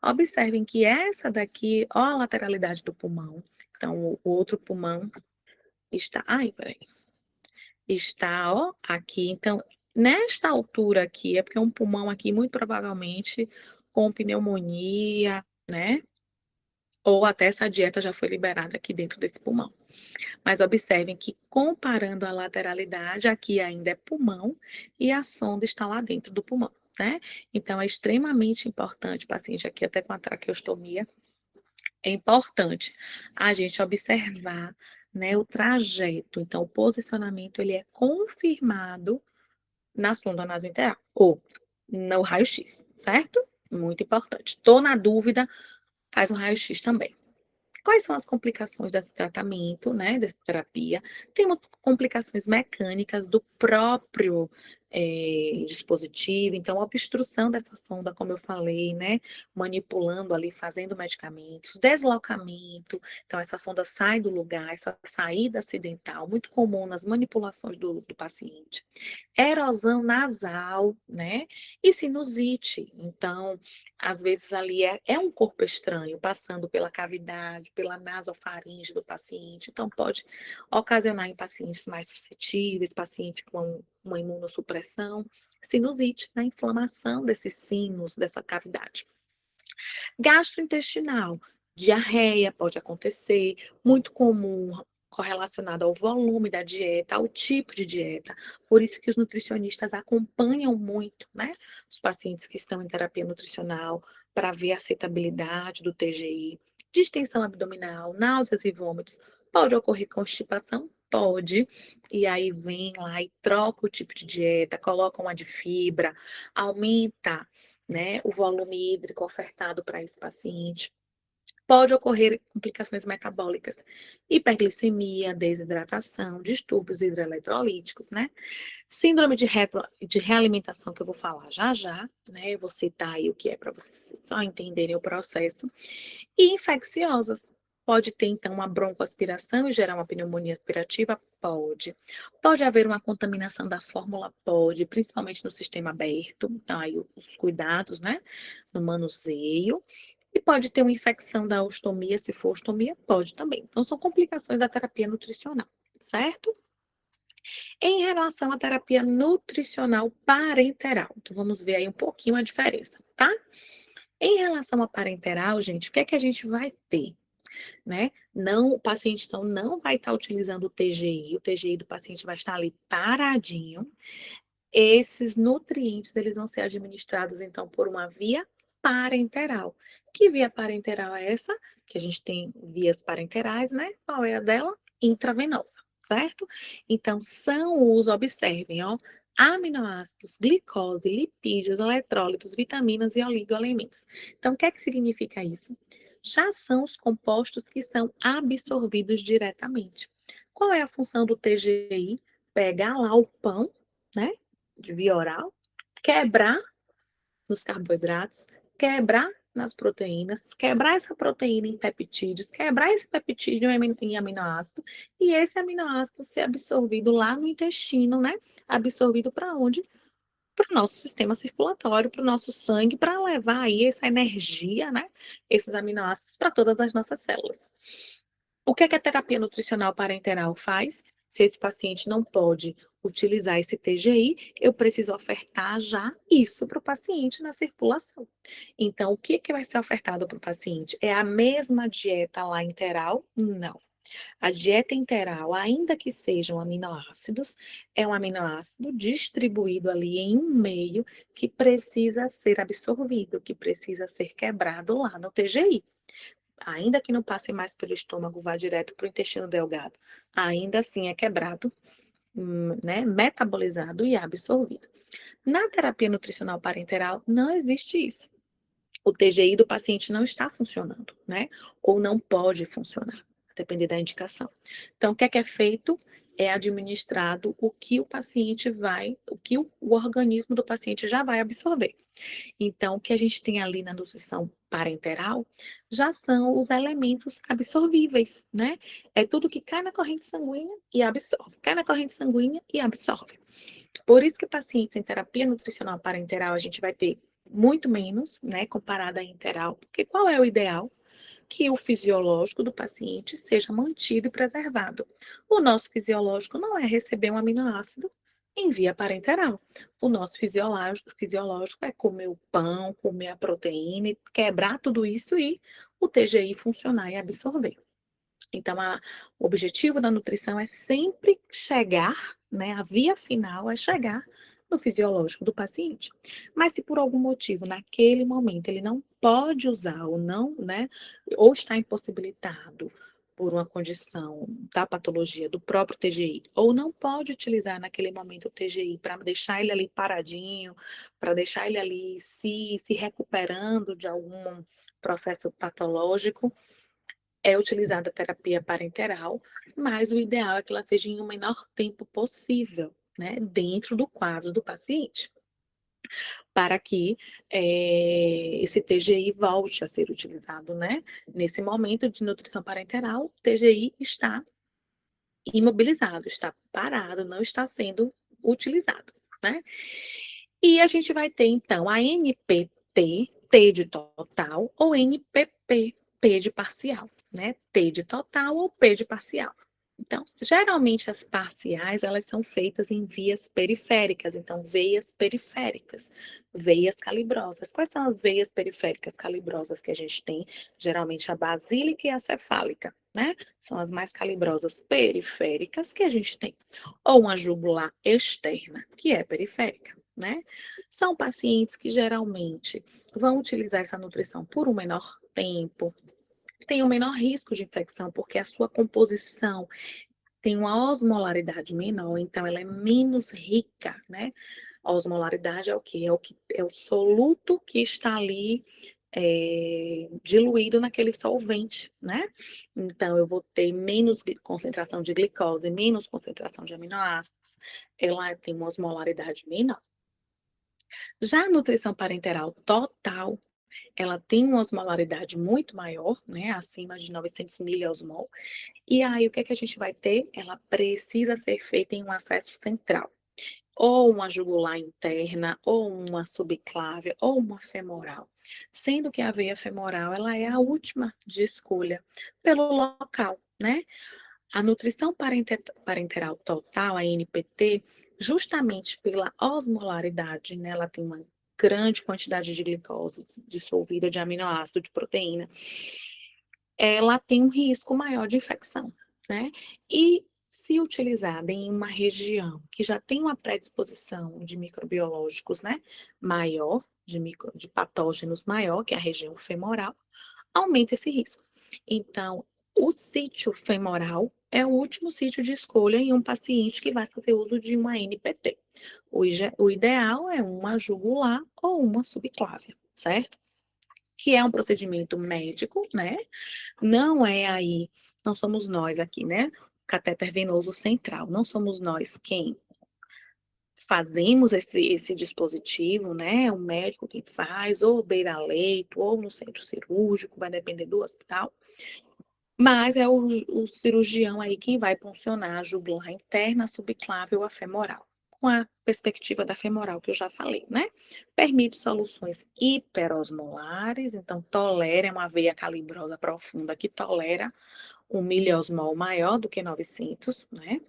Observem que essa daqui, ó a lateralidade do pulmão. Então, o outro pulmão está... Ai, peraí. Está, ó, aqui. Então, nesta altura aqui, é porque é um pulmão aqui, muito provavelmente, com pneumonia, né? Ou até essa dieta já foi liberada aqui dentro desse pulmão. Mas observem que, comparando a lateralidade, aqui ainda é pulmão e a sonda está lá dentro do pulmão, né? Então, é extremamente importante, paciente aqui até com a traqueostomia, é importante a gente observar, né, o trajeto. Então, o posicionamento, ele é confirmado na sonda nasointeral ou no raio-x, certo? Muito importante. Tô na dúvida, faz um raio-x também. Quais são as complicações desse tratamento, né, dessa terapia? Temos complicações mecânicas do próprio dispositivo, então obstrução dessa sonda, como eu falei, né, manipulando ali, fazendo medicamentos, deslocamento, então essa sonda sai do lugar, essa saída acidental, muito comum nas manipulações do paciente. Erosão nasal, né, e sinusite, então às vezes ali é um corpo estranho, passando pela cavidade, pela nasofaringe do paciente, então pode ocasionar em pacientes mais suscetíveis, paciente com uma imunossupressão, sinusite, né, inflamação desses sinos, dessa cavidade. Gastrointestinal, diarreia pode acontecer, muito comum, correlacionado ao volume da dieta, ao tipo de dieta. Por isso que os nutricionistas acompanham muito, né, os pacientes que estão em terapia nutricional para ver a aceitabilidade do TGI, distensão abdominal, náuseas e vômitos. Pode ocorrer constipação? Pode. E aí vem lá e troca o tipo de dieta, coloca uma de fibra, aumenta, né, o volume hídrico ofertado para esse paciente. Pode ocorrer complicações metabólicas, hiperglicemia, desidratação, distúrbios hidroeletrolíticos, né? Síndrome de realimentação, que eu vou falar já já, né? Eu vou citar aí o que é para vocês só entenderem o processo. E infecciosas. Pode ter, então, uma broncoaspiração e gerar uma pneumonia aspirativa? Pode. Pode haver uma contaminação da fórmula? Pode, principalmente no sistema aberto. Então, aí os cuidados, né, no manuseio. E pode ter uma infecção da ostomia, se for ostomia, pode também. Então, são complicações da terapia nutricional, certo? Em relação à terapia nutricional parenteral, então vamos ver aí um pouquinho a diferença, tá? Em relação à parenteral, gente, o que é que a gente vai ter? Né? Não, o paciente então não vai estar utilizando o TGI do paciente vai estar ali paradinho. Esses nutrientes, eles vão ser administrados então por uma via parenteral. Que via parenteral é essa? Que a gente tem vias parenterais, né? Qual é a dela? Intravenosa, certo? Então, são os, observem, ó, aminoácidos, glicose, lipídios, eletrólitos, vitaminas e oligoelementos. Então, o que é que significa isso? Já são os compostos que são absorvidos diretamente. Qual é a função do TGI? Pegar lá o pão, né, de via oral, quebrar nos carboidratos, quebrar nas proteínas, quebrar essa proteína em peptídeos, quebrar esse peptídeo em aminoácido, e esse aminoácido ser absorvido lá no intestino, né? Absorvido para onde? Para o nosso sistema circulatório, para o nosso sangue, para levar aí essa energia, né? Esses aminoácidos para todas as nossas células. O que é que a terapia nutricional parenteral faz? Se esse paciente não pode utilizar esse TGI, eu preciso ofertar já isso para o paciente na circulação. Então, o que vai ser ofertado para o paciente? É a mesma dieta lá interal? Não. A dieta interal, ainda que sejam aminoácidos, é um aminoácido distribuído ali em um meio que precisa ser absorvido, que precisa ser quebrado lá no TGI. Ainda que não passe mais pelo estômago, vá direto para o intestino delgado, ainda assim é quebrado, né, metabolizado e absorvido. Na terapia nutricional parenteral, não existe isso. O TGI do paciente não está funcionando, né? Ou não pode funcionar, a depender da indicação. Então, o que é feito? É administrado o que o paciente vai, o que o organismo do paciente já vai absorver. Então, o que a gente tem ali na nutrição parenteral já são os elementos absorvíveis, né? É tudo que cai na corrente sanguínea e absorve, cai na corrente sanguínea e absorve. Por isso que pacientes em terapia nutricional parenteral a gente vai ter muito menos, né, comparada à interal, porque qual é o ideal? Que o fisiológico do paciente seja mantido e preservado. O nosso fisiológico não é receber um aminoácido em via parenteral. O nosso fisiológico é comer o pão, comer a proteína, quebrar tudo isso e o TGI funcionar e absorver. Então, o objetivo da nutrição é sempre chegar, né? A via final é chegar no fisiológico do paciente. Mas se por algum motivo, naquele momento, ele não pode usar ou não, né? Ou está impossibilitado por uma condição da patologia do próprio TGI, ou não pode utilizar naquele momento o TGI para deixar ele ali paradinho, para deixar ele ali se recuperando de algum processo patológico, é utilizada a terapia parenteral, mas o ideal é que ela seja em o menor tempo possível, né, dentro do quadro do paciente, para que esse TGI volte a ser utilizado, né? Nesse momento de nutrição parenteral, o TGI está imobilizado, está parado, não está sendo utilizado, né? E a gente vai ter, então, a NPT, T de total, ou NPP, P de parcial, né? T de total ou P de parcial. Então, geralmente as parciais, elas são feitas em vias periféricas, então veias periféricas, veias calibrosas. Quais são as veias periféricas calibrosas que a gente tem? Geralmente a basílica e a cefálica, né? São as mais calibrosas periféricas que a gente tem. Ou uma jugular externa, que é periférica, né? São pacientes que geralmente vão utilizar essa nutrição por um menor tempo, tem um menor risco de infecção, porque a sua composição tem uma osmolaridade menor, então ela é menos rica, né? A osmolaridade é o quê? É o soluto que está ali diluído naquele solvente, né? Então, eu vou ter menos concentração de glicose, menos concentração de aminoácidos, ela tem uma osmolaridade menor. Já a nutrição parenteral total, ela tem uma osmolaridade muito maior, né, acima de 900 miliosmol, e aí o que é que a gente vai ter? Ela precisa ser feita em um acesso central, ou uma jugular interna, ou uma subclávia, ou uma femoral, sendo que a veia femoral, ela é a última de escolha pelo local, né? A nutrição parenteral total, a NPT, justamente pela osmolaridade, né, ela tem uma grande quantidade de glicose dissolvida, de aminoácido, de proteína, ela tem um risco maior de infecção, né? E se utilizada em uma região que já tem uma predisposição de microbiológicos, né, maior, de patógenos maior, que é a região femoral, aumenta esse risco. Então, o sítio femoral é o último sítio de escolha em um paciente que vai fazer uso de uma NPT. O ideal é uma jugular ou uma subclávia, certo? Que é um procedimento médico, né? Não é aí, não somos nós aqui, né? Catéter venoso central, não somos nós quem fazemos esse dispositivo, né? O médico quem faz, ou beira-leito, ou no centro cirúrgico, vai depender do hospital. Mas é o cirurgião aí quem vai puncionar a jugular interna, a subclávia ou a femoral. Com a perspectiva da femoral que eu já falei, né? Permite soluções hiperosmolares, então tolera, é uma veia calibrosa profunda que tolera um miliosmol maior do que 900, né?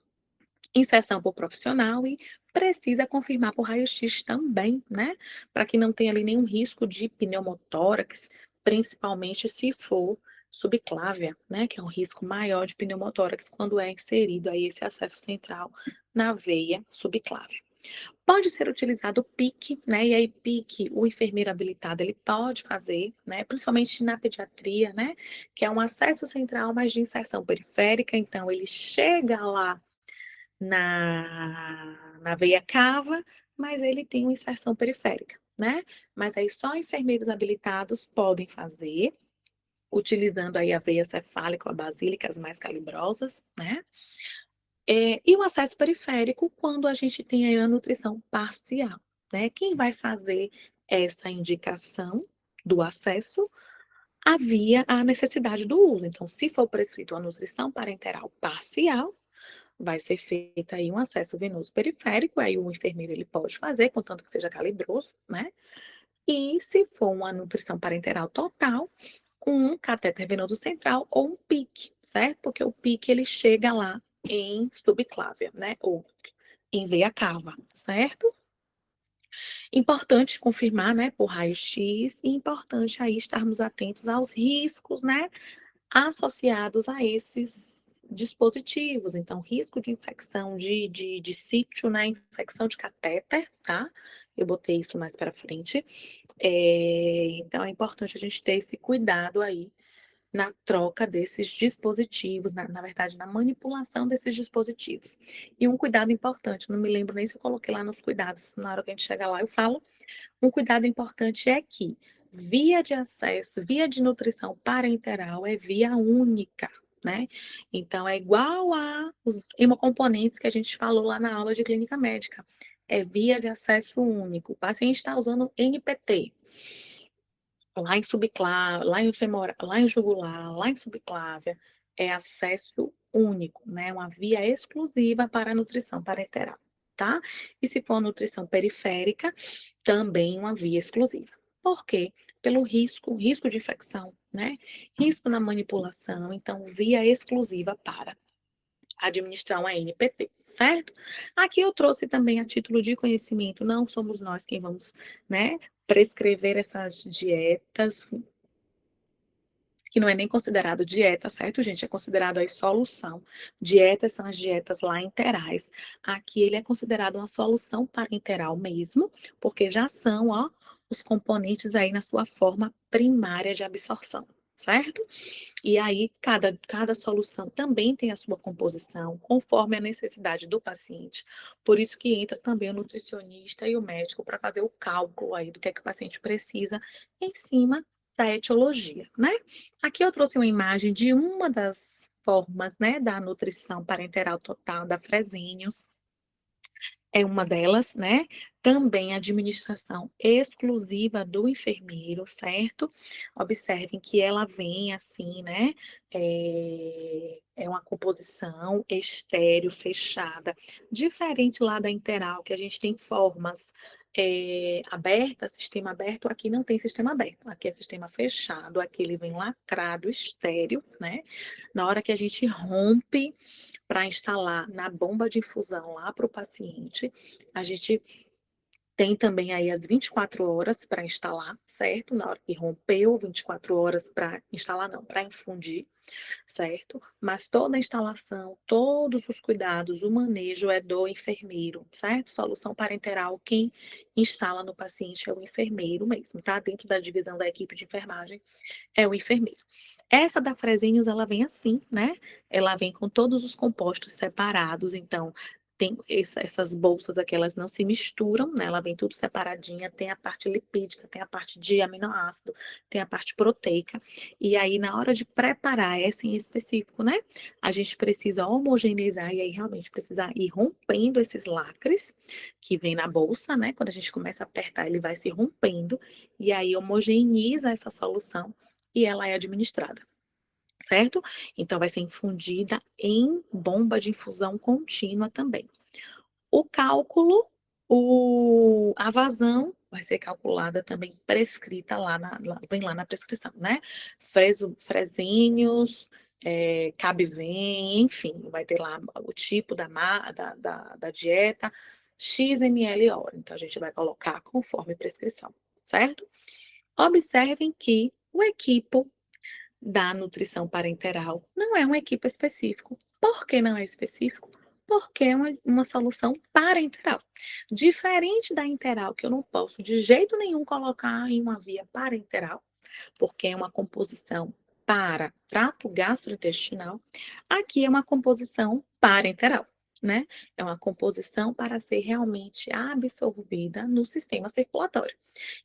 Inserção por profissional e precisa confirmar por raio-x também, né? Para que não tenha ali nenhum risco de pneumotórax, principalmente se for subclávia, né? Que é um risco maior de pneumotórax quando é inserido aí esse acesso central na veia subclávia. Pode ser utilizado o PIC, né? E aí, PIC, o enfermeiro habilitado, ele pode fazer, né? Principalmente na pediatria, né? Que é um acesso central, mas de inserção periférica. Então, ele chega lá na veia cava, mas ele tem uma inserção periférica, né? Mas aí só enfermeiros habilitados podem fazer, utilizando aí a veia cefálica ou a basílica, as mais calibrosas, né? E o acesso periférico quando a gente tem aí a nutrição parcial, né? Quem vai fazer essa indicação do acesso havia a necessidade do uso. Então, se for prescrito a nutrição parenteral parcial, vai ser feito aí um acesso venoso periférico, aí o enfermeiro ele pode fazer, contanto que seja calibroso, né? E se for uma nutrição parenteral total, um catéter venoso central ou um PIC, certo? Porque o PIC ele chega lá em subclávia, né? Ou em veia cava, certo? Importante confirmar, né, por raio-x, e importante aí estarmos atentos aos riscos, né, associados a esses dispositivos. Então, risco de infecção de sítio, né, infecção de catéter, tá? Eu botei isso mais para frente. Então, é importante a gente ter esse cuidado aí na troca desses dispositivos, na verdade, na manipulação desses dispositivos. E um cuidado importante, não me lembro nem se eu coloquei lá nos cuidados, na hora que a gente chega lá eu falo, um cuidado importante é que via de acesso, via de nutrição parenteral é via única, né? Então, é igual a os hemocomponentes que a gente falou lá na aula de clínica médica. É via de acesso único. O paciente está usando NPT, lá em subclávia, lá em femoral, lá em jugular, lá em subclávia, é acesso único, né? Uma via exclusiva para a nutrição parenteral, tá? E se for nutrição periférica, também uma via exclusiva. Por quê? Pelo risco de infecção, né? Risco na manipulação, então via exclusiva para administrar uma NPT, certo? Aqui eu trouxe também a título de conhecimento, não somos nós quem vamos, né, prescrever essas dietas, que não é nem considerado dieta, certo, gente? É considerado aí solução. Dietas são as dietas lá interais. Aqui ele é considerado uma solução parenteral mesmo, porque já são, ó, os componentes aí na sua forma primária de absorção, certo? E aí, cada solução também tem a sua composição, conforme a necessidade do paciente. Por isso que entra também o nutricionista e o médico para fazer o cálculo aí do que é que o paciente precisa em cima da etiologia, né? Aqui eu trouxe uma imagem de uma das formas, né, da nutrição parenteral total da Fresenius, é uma delas, né? Também a administração exclusiva do enfermeiro, certo? Observem que ela vem assim, né? É uma composição estéreo, fechada, diferente lá da interal, que a gente tem formas abertas, sistema aberto, aqui não tem sistema aberto, aqui é sistema fechado, aqui ele vem lacrado, estéreo, né? Na hora que a gente rompe para instalar na bomba de infusão lá para o paciente. A gente tem também aí as 24 horas para instalar, certo? Na hora que rompeu, 24 horas para instalar, não, para infundir, certo? Mas toda a instalação, todos os cuidados, o manejo é do enfermeiro, certo? Solução parenteral, quem instala no paciente é o enfermeiro mesmo, tá? Dentro da divisão da equipe de enfermagem, é o enfermeiro. Essa da Fresenius, ela vem assim, né? Ela vem com todos os compostos separados, então tem essas bolsas aqui, elas não se misturam, né? Ela vem tudo separadinha, tem a parte lipídica, tem a parte de aminoácido, tem a parte proteica. E aí, na hora de preparar essa em específico, né? A gente precisa homogeneizar e aí realmente precisa ir rompendo esses lacres que vem na bolsa, né? Quando a gente começa a apertar, ele vai se rompendo e aí homogeneiza essa solução e ela é administrada, certo? Então, vai ser infundida em bomba de infusão contínua também. O cálculo, a vazão vai ser calculada também, prescrita vem lá na prescrição, né? Fresinhos, Cabivem, enfim, vai ter lá o tipo da dieta, x ml hora. Então, a gente vai colocar conforme prescrição, certo? Observem que o equipo da nutrição parenteral não é um equipo específico. Por que não é específico? Porque é uma solução parenteral. Diferente da interal, que eu não posso de jeito nenhum colocar em uma via parenteral, porque é uma composição para trato gastrointestinal, aqui é uma composição parenteral, né? É uma composição para ser realmente absorvida no sistema circulatório.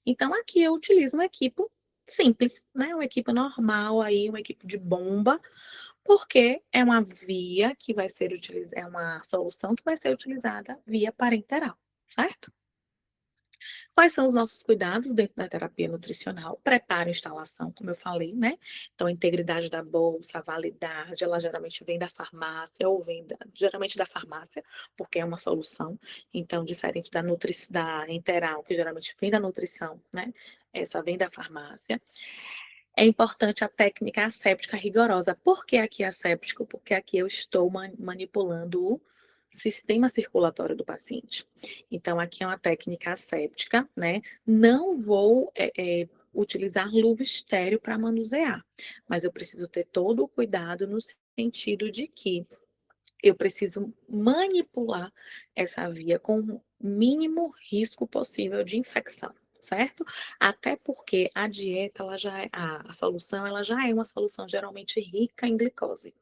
Então, aqui eu utilizo um equipo simples, né? Uma equipe normal aí, uma equipe de bomba, porque é uma via que vai ser utilizada, é uma solução que vai ser utilizada via parenteral, certo? Quais são os nossos cuidados dentro da terapia nutricional? Preparo e instalação, como eu falei, né? Então, a integridade da bolsa, a validade, ela geralmente vem da farmácia ou geralmente da farmácia, porque é uma solução. Então, diferente da Enteral, que geralmente vem da nutrição, né? Essa vem da farmácia. É importante a técnica asséptica rigorosa. Por que aqui asséptico? Porque aqui eu estou manipulando o sistema circulatório do paciente. Então, aqui é uma técnica asséptica, né? Não vou utilizar luva estéreo para manusear, mas eu preciso ter todo o cuidado no sentido de que eu preciso manipular essa via com o mínimo risco possível de infecção, certo? Até porque a dieta, ela já é, a solução, ela já é uma solução geralmente rica em glicose.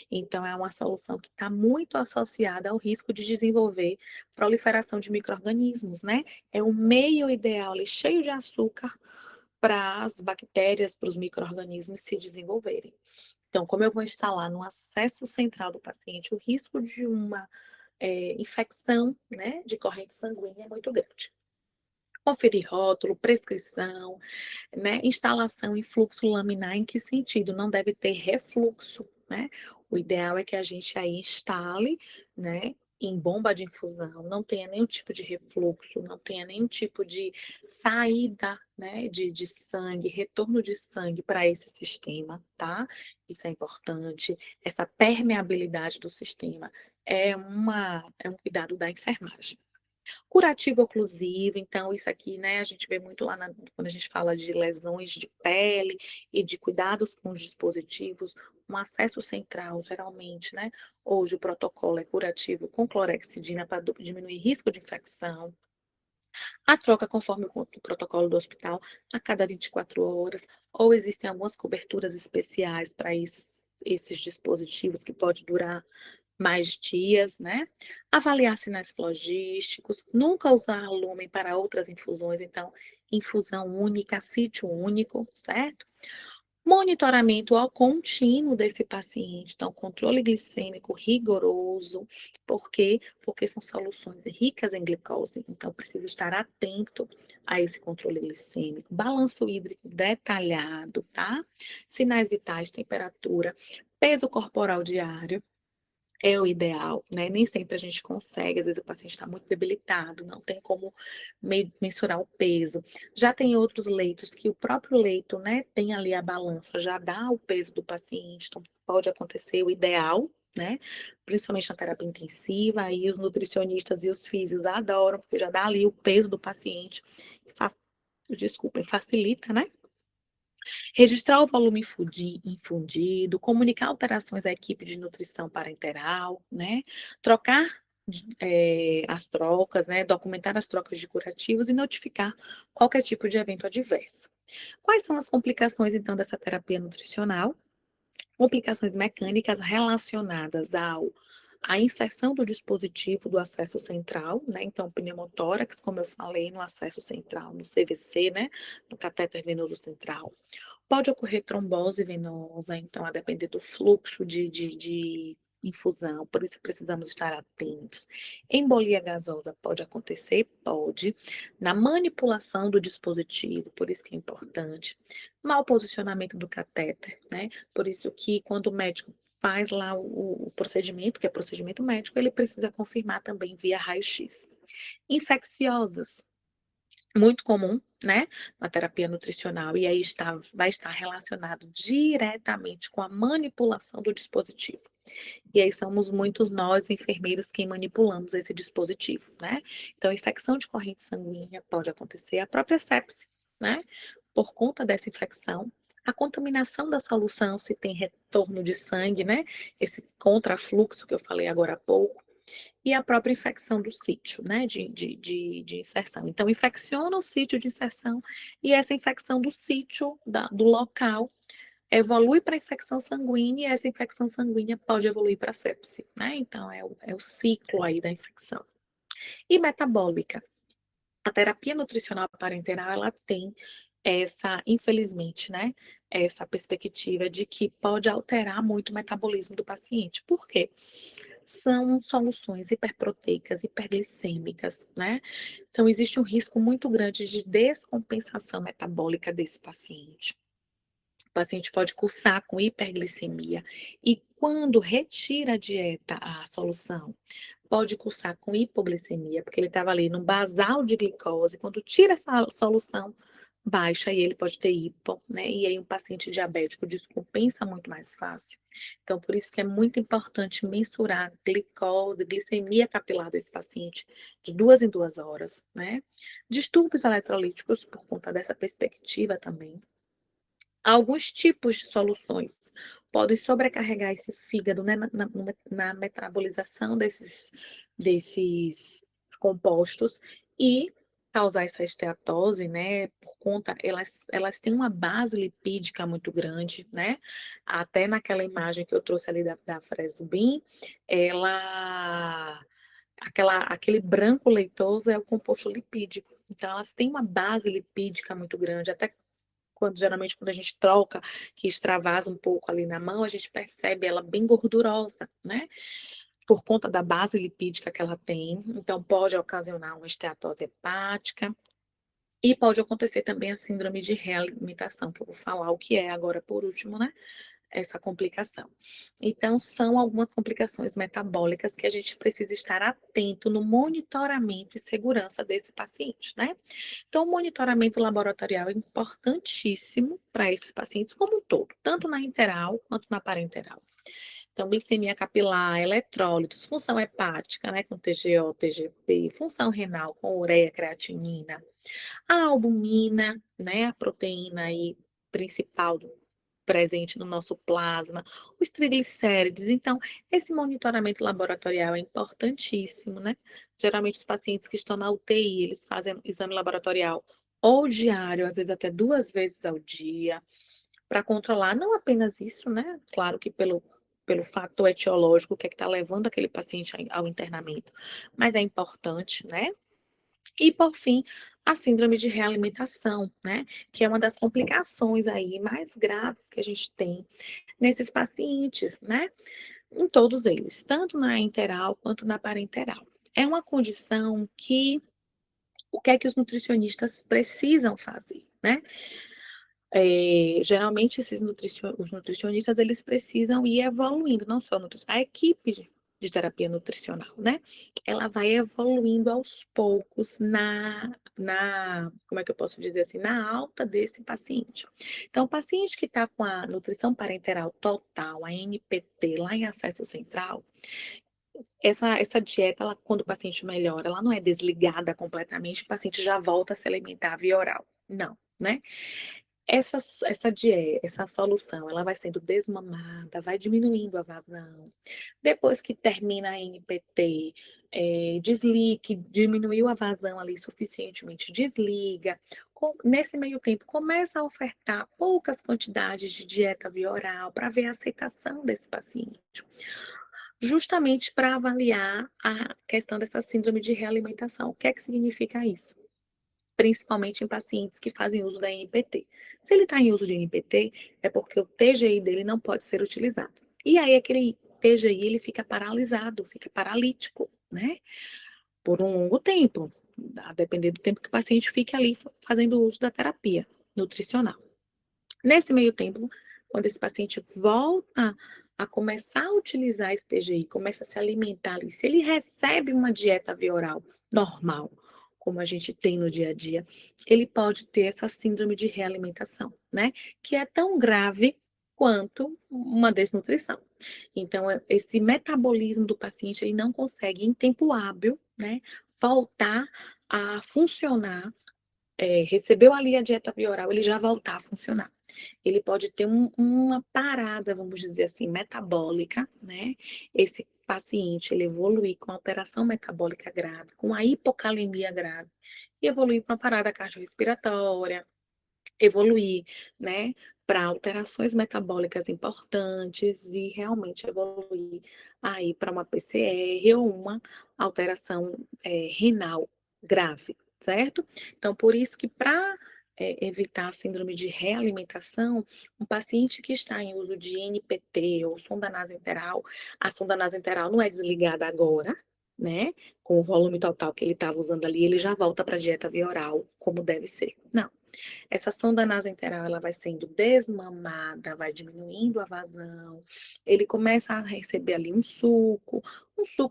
Então, é uma solução que está muito associada ao risco de desenvolver proliferação de micro-organismos, né? É o meio ideal, ali, cheio de açúcar para as bactérias, para os micro-organismos se desenvolverem. Então, como eu vou instalar no acesso central do paciente, o risco de uma infecção, né, de corrente sanguínea é muito grande. Conferir rótulo, prescrição, né, instalação em fluxo laminar, em que sentido? Não deve ter refluxo, né? O ideal é que a gente aí instale, né, em bomba de infusão, não tenha nenhum tipo de refluxo, não tenha nenhum tipo de saída, né, de sangue, retorno de sangue para esse sistema, tá? Isso é importante. Essa permeabilidade do sistema é um cuidado da enfermagem. Curativo oclusivo, então isso aqui, né, a gente vê muito lá quando a gente fala de lesões de pele e de cuidados com os dispositivos, um acesso central, geralmente, né, hoje o protocolo é curativo com clorexidina para diminuir risco de infecção, a troca conforme o protocolo do hospital a cada 24 horas, ou existem algumas coberturas especiais para esses dispositivos que pode durar mais dias, né? Avaliar sinais logísticos, nunca usar lumen para outras infusões, então, infusão única, sítio único, certo? Monitoramento ao contínuo desse paciente, então, controle glicêmico rigoroso, por quê? Porque são soluções ricas em glicose, então, precisa estar atento a esse controle glicêmico, balanço hídrico detalhado, tá? Sinais vitais, temperatura, peso corporal diário, é o ideal, né? Nem sempre a gente consegue, às vezes o paciente está muito debilitado, não tem como mensurar o peso. Já tem outros leitos que o próprio leito, né, tem ali a balança, já dá o peso do paciente, então pode acontecer o ideal, né? Principalmente na terapia intensiva, aí os nutricionistas e os físicos adoram, porque já dá ali o peso do paciente, desculpa, facilita, né? Registrar o volume infundido, comunicar alterações à equipe de nutrição parenteral, né? Trocar as trocas, né? Documentar as trocas de curativos e notificar qualquer tipo de evento adverso. Quais são as complicações, então, dessa terapia nutricional? Complicações mecânicas relacionadas à inserção do dispositivo do acesso central, né? Então, pneumotórax, como eu falei, no acesso central, no CVC, né? No catéter venoso central. Pode ocorrer trombose venosa, então, a depender do fluxo de infusão, por isso precisamos estar atentos. Embolia gasosa pode acontecer? Pode. Na manipulação do dispositivo, por isso que é importante. Mau posicionamento do catéter, né? Por isso que quando o médico faz lá o procedimento, que é procedimento médico, ele precisa confirmar também via raio-x. Infecciosas, muito comum, né, na terapia nutricional, e aí vai estar relacionado diretamente com a manipulação do dispositivo. E aí somos muitos nós, enfermeiros, quem manipulamos esse dispositivo, né? Então, infecção de corrente sanguínea pode acontecer, a própria sepse, né? Por conta dessa infecção, a contaminação da solução, se tem retorno de sangue, né? Esse contrafluxo que eu falei agora há pouco, e a própria infecção do sítio, né, de inserção. Então, infecciona o sítio de inserção e essa infecção do sítio, do local, evolui para infecção sanguínea e essa infecção sanguínea pode evoluir para sepse, né? Então, é o ciclo aí da infecção. E metabólica. A terapia nutricional parenteral, ela tem infelizmente, né, essa perspectiva de que pode alterar muito o metabolismo do paciente. Por quê? são soluções hiperproteicas, hiperglicêmicas, né? Então, existe um risco muito grande de descompensação metabólica desse paciente. O paciente pode cursar com hiperglicemia e quando retira a dieta, a solução, pode cursar com hipoglicemia, porque ele estava ali no basal de glicose, quando tira essa solução, baixa e ele pode ter hipo, né? E aí um paciente diabético descompensa muito mais fácil. Então, por isso que é muito importante mensurar glicose, glicemia capilar desse paciente de 2 em 2 horas, né? Distúrbios eletrolíticos, por conta dessa perspectiva também. Alguns tipos de soluções podem sobrecarregar esse fígado, né, na metabolização desses compostos e causar essa esteatose, né, por conta, elas têm uma base lipídica muito grande, né, até naquela imagem que eu trouxe ali da Fresubin, aquele branco leitoso é o composto lipídico, então elas têm uma base lipídica muito grande, até geralmente quando a gente troca, que extravasa um pouco ali na mão, a gente percebe ela bem gordurosa, né? Por conta da base lipídica que ela tem. Então, pode ocasionar uma esteatose hepática. E pode acontecer também a síndrome de realimentação, que eu vou falar o que é agora por último, né? Essa complicação. Então, são algumas complicações metabólicas que a gente precisa estar atento no monitoramento e segurança desse paciente, né? Então, o monitoramento laboratorial é importantíssimo para esses pacientes como um todo, tanto na interal quanto na parenteral. Então, glicemia capilar, eletrólitos, função hepática, né, com TGO, TGP, função renal com ureia, creatinina, a albumina, né, a proteína aí principal presente no nosso plasma, os triglicérides. Então, esse monitoramento laboratorial é importantíssimo, né? Geralmente, os pacientes que estão na UTI, eles fazem exame laboratorial ou diário, às vezes até 2 vezes ao dia, para controlar não apenas isso, né? Claro que pelo fator etiológico, o que é que está levando aquele paciente ao internamento, mas é importante, né? E, por fim, a síndrome de realimentação, né? Que é uma das complicações aí mais graves que a gente tem nesses pacientes, né? Em todos eles, tanto na enteral quanto na parenteral. É uma condição que o que é que os nutricionistas precisam fazer, né? Geralmente os nutricionistas eles precisam ir evoluindo, não só a equipe de terapia nutricional, né? Ela vai evoluindo aos poucos como é que eu posso dizer assim, na alta desse paciente. Então, o paciente que está com a nutrição parenteral total, a NPT, lá em acesso central, essa dieta, quando o paciente melhora, ela não é desligada completamente, o paciente já volta a se alimentar via oral. Não, né? Essa solução, ela vai sendo desmamada, vai diminuindo a vazão. Depois que termina a NPT, desliga, que diminuiu a vazão ali suficientemente, desliga. Nesse meio tempo, começa a ofertar poucas quantidades de dieta via oral para ver a aceitação desse paciente. Justamente para avaliar a questão dessa síndrome de realimentação. O que é que significa isso? Principalmente em pacientes que fazem uso da NPT. Se ele está em uso de NPT, é porque o TGI dele não pode ser utilizado. E aí aquele TGI ele fica paralisado, fica paralítico, né? Por um longo tempo, a depender do tempo que o paciente fique ali fazendo uso da terapia nutricional. Nesse meio tempo, quando esse paciente volta a começar a utilizar esse TGI, começa a se alimentar ali, se ele recebe uma dieta via oral normal, como a gente tem no dia a dia, ele pode ter essa síndrome de realimentação, né? Que é tão grave quanto uma desnutrição. Então, esse metabolismo do paciente, ele não consegue, em tempo hábil, né, voltar a funcionar, recebeu ali a dieta via oral, ele já voltar a funcionar. Ele pode ter uma parada, vamos dizer assim, metabólica, né? Esse paciente, ele evoluir com alteração metabólica grave, com a hipocalemia grave, e evoluir para uma parada cardiorrespiratória, evoluir, né, para alterações metabólicas importantes e realmente evoluir aí para uma PCR ou uma alteração renal grave, certo? Então, por isso que para evitar a síndrome de realimentação, um paciente que está em uso de NPT ou sonda nasoenteral, a sonda nasoenteral não é desligada agora, né? Com o volume total que ele estava usando ali, ele já volta para a dieta via oral, como deve ser. Não. Essa sonda nasoenteral, ela vai sendo desmamada, vai diminuindo a vazão, ele começa a receber ali um suco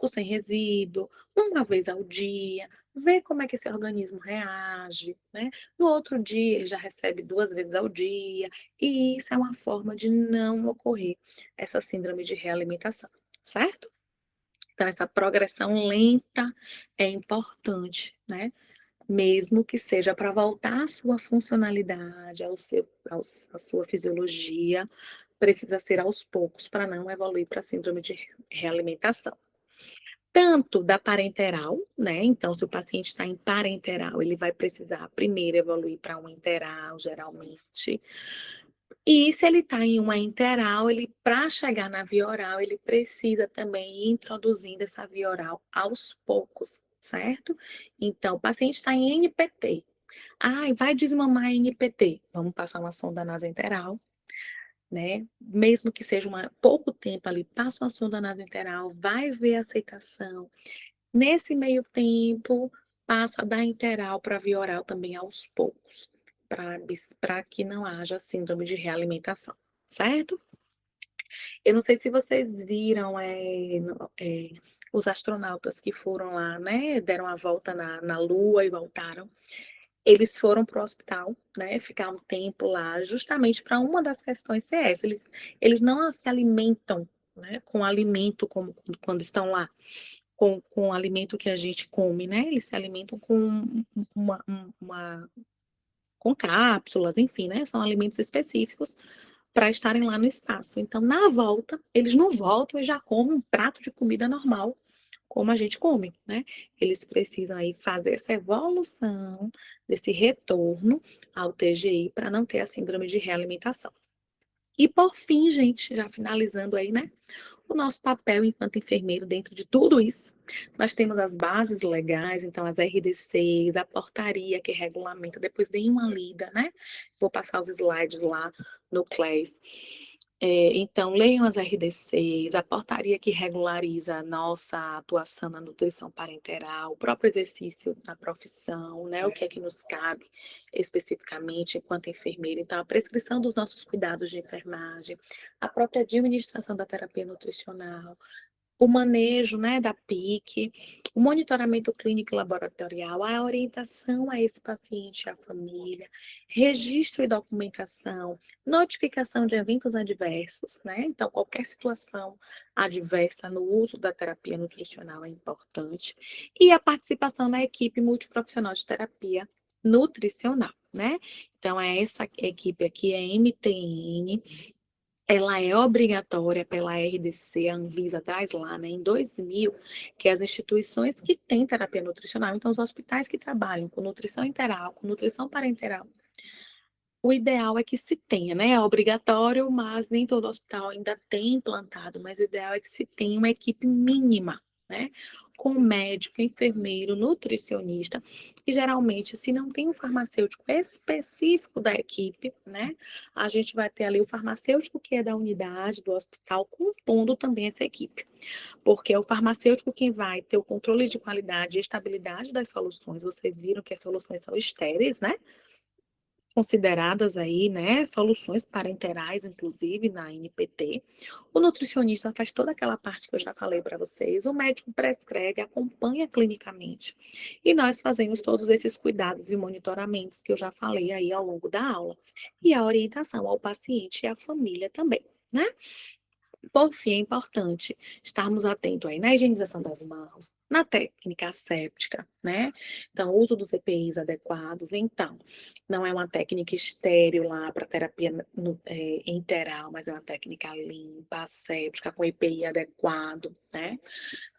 sem resíduo, uma vez ao dia, ver como é que esse organismo reage, né? No outro dia, ele já recebe 2 vezes ao dia, e isso é uma forma de não ocorrer essa síndrome de realimentação, certo? Então, essa progressão lenta é importante, né? Mesmo que seja para voltar à sua funcionalidade, à sua fisiologia, precisa ser aos poucos para não evoluir para a síndrome de realimentação. Tanto da parenteral, né? Então, se o paciente está em parenteral, ele vai precisar primeiro evoluir para uma enteral, geralmente. E se ele está em uma enteral, ele, para chegar na via oral, ele precisa também ir introduzindo essa via oral aos poucos, certo? Então, o paciente está em NPT. Ai, vai desmamar NPT. Vamos passar uma sonda nasoenteral, né? Mesmo que seja pouco tempo ali, passa uma sonda nasoenteral, vai ver a aceitação. Nesse meio tempo, passa da enteral para a via oral também aos poucos, para que não haja síndrome de realimentação, certo? Eu não sei se vocês viram os astronautas que foram lá, né? Deram a volta na Lua e voltaram. Eles foram para o hospital, né? Ficar um tempo lá, justamente para uma das questões ser essa. Eles não se alimentam, né, com alimento como quando estão lá, com o alimento que a gente come, né? Eles se alimentam com uma, uma com cápsulas, enfim, né? São alimentos específicos para estarem lá no espaço. Então, na volta, eles não voltam e já comem um prato de comida normal, como a gente come, né? Eles precisam aí fazer essa evolução desse retorno ao TGI para não ter a síndrome de realimentação. E por fim, gente, já finalizando aí, né? O nosso papel enquanto enfermeiro dentro de tudo isso. Nós temos as bases legais, então as RDCs, a portaria que regulamenta, depois dei uma lida, né? Vou passar os slides lá no CLES. Então, leiam as RDCs, a portaria que regulariza a nossa atuação na nutrição parenteral, o próprio exercício na profissão, né? O que é que nos cabe especificamente enquanto enfermeira. Então, a prescrição dos nossos cuidados de enfermagem, a própria administração da terapia nutricional, o manejo, né, da PIC, o monitoramento clínico e laboratorial, a orientação a esse paciente e à família, registro e documentação, notificação de eventos adversos, né? Então, qualquer situação adversa no uso da terapia nutricional é importante. E a participação na equipe multiprofissional de terapia nutricional, né? Então, essa equipe aqui é MTN, ela é obrigatória pela RDC, a Anvisa traz lá, né, em 2000, que as instituições que têm terapia nutricional, então os hospitais que trabalham com nutrição interal, com nutrição parenteral, o ideal é que se tenha, né, é obrigatório, mas nem todo hospital ainda tem implantado, mas o ideal é que se tenha uma equipe mínima, né, com médico, enfermeiro, nutricionista, e geralmente, se não tem um farmacêutico específico da equipe, né, a gente vai ter ali o farmacêutico que é da unidade, do hospital, compondo também essa equipe, porque é o farmacêutico quem vai ter o controle de qualidade e estabilidade das soluções. Vocês viram que as soluções são estéreis, né, consideradas aí, né, soluções parenterais, inclusive na NPT. O nutricionista faz toda aquela parte que eu já falei para vocês. O médico prescreve, acompanha clinicamente. E nós fazemos todos esses cuidados e monitoramentos que eu já falei aí ao longo da aula. E a orientação ao paciente e à família também, né? Por fim, é importante estarmos atentos aí na higienização das mãos, na técnica asséptica, né? Então, o uso dos EPIs adequados. Então, não é uma técnica estéril lá para terapia interal, mas é uma técnica limpa, asséptica, com EPI adequado, né?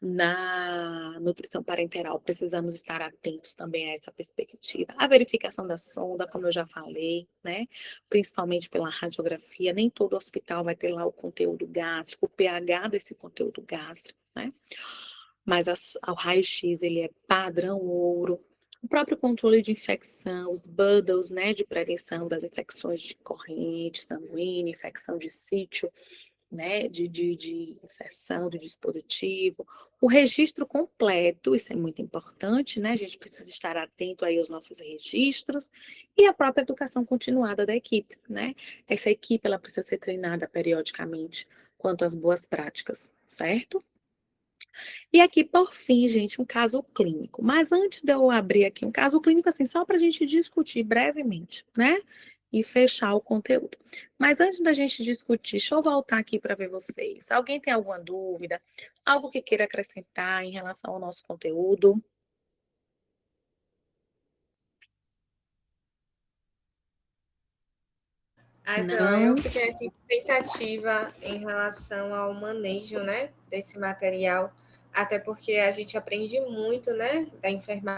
Na nutrição parenteral, precisamos estar atentos também a essa perspectiva. A verificação da sonda, como eu já falei, né? Principalmente pela radiografia, nem todo hospital vai ter lá o conteúdo gástrico, o pH desse conteúdo gástrico, né? Mas o raio-x, ele é padrão ouro, O próprio controle de infecção, os bundles, né, de prevenção das infecções de corrente sanguínea, infecção de sítio, né, de inserção do dispositivo, o registro completo, isso é muito importante, né, a gente precisa estar atento aí aos nossos registros, e a própria educação continuada da equipe, né, essa equipe, ela precisa ser treinada periodicamente quanto às boas práticas, certo? E aqui, por fim, gente, um caso clínico. Mas antes de eu abrir aqui um caso clínico, assim, só para a gente discutir brevemente, né? E fechar o conteúdo. Mas antes da gente discutir, deixa eu voltar aqui para ver vocês. Alguém tem alguma dúvida? Algo que queira acrescentar em relação ao nosso conteúdo? Ai, Não? eu fiquei aqui pensativa em relação ao manejo, né, desse material, até porque a gente aprende muito, né, da enfermagem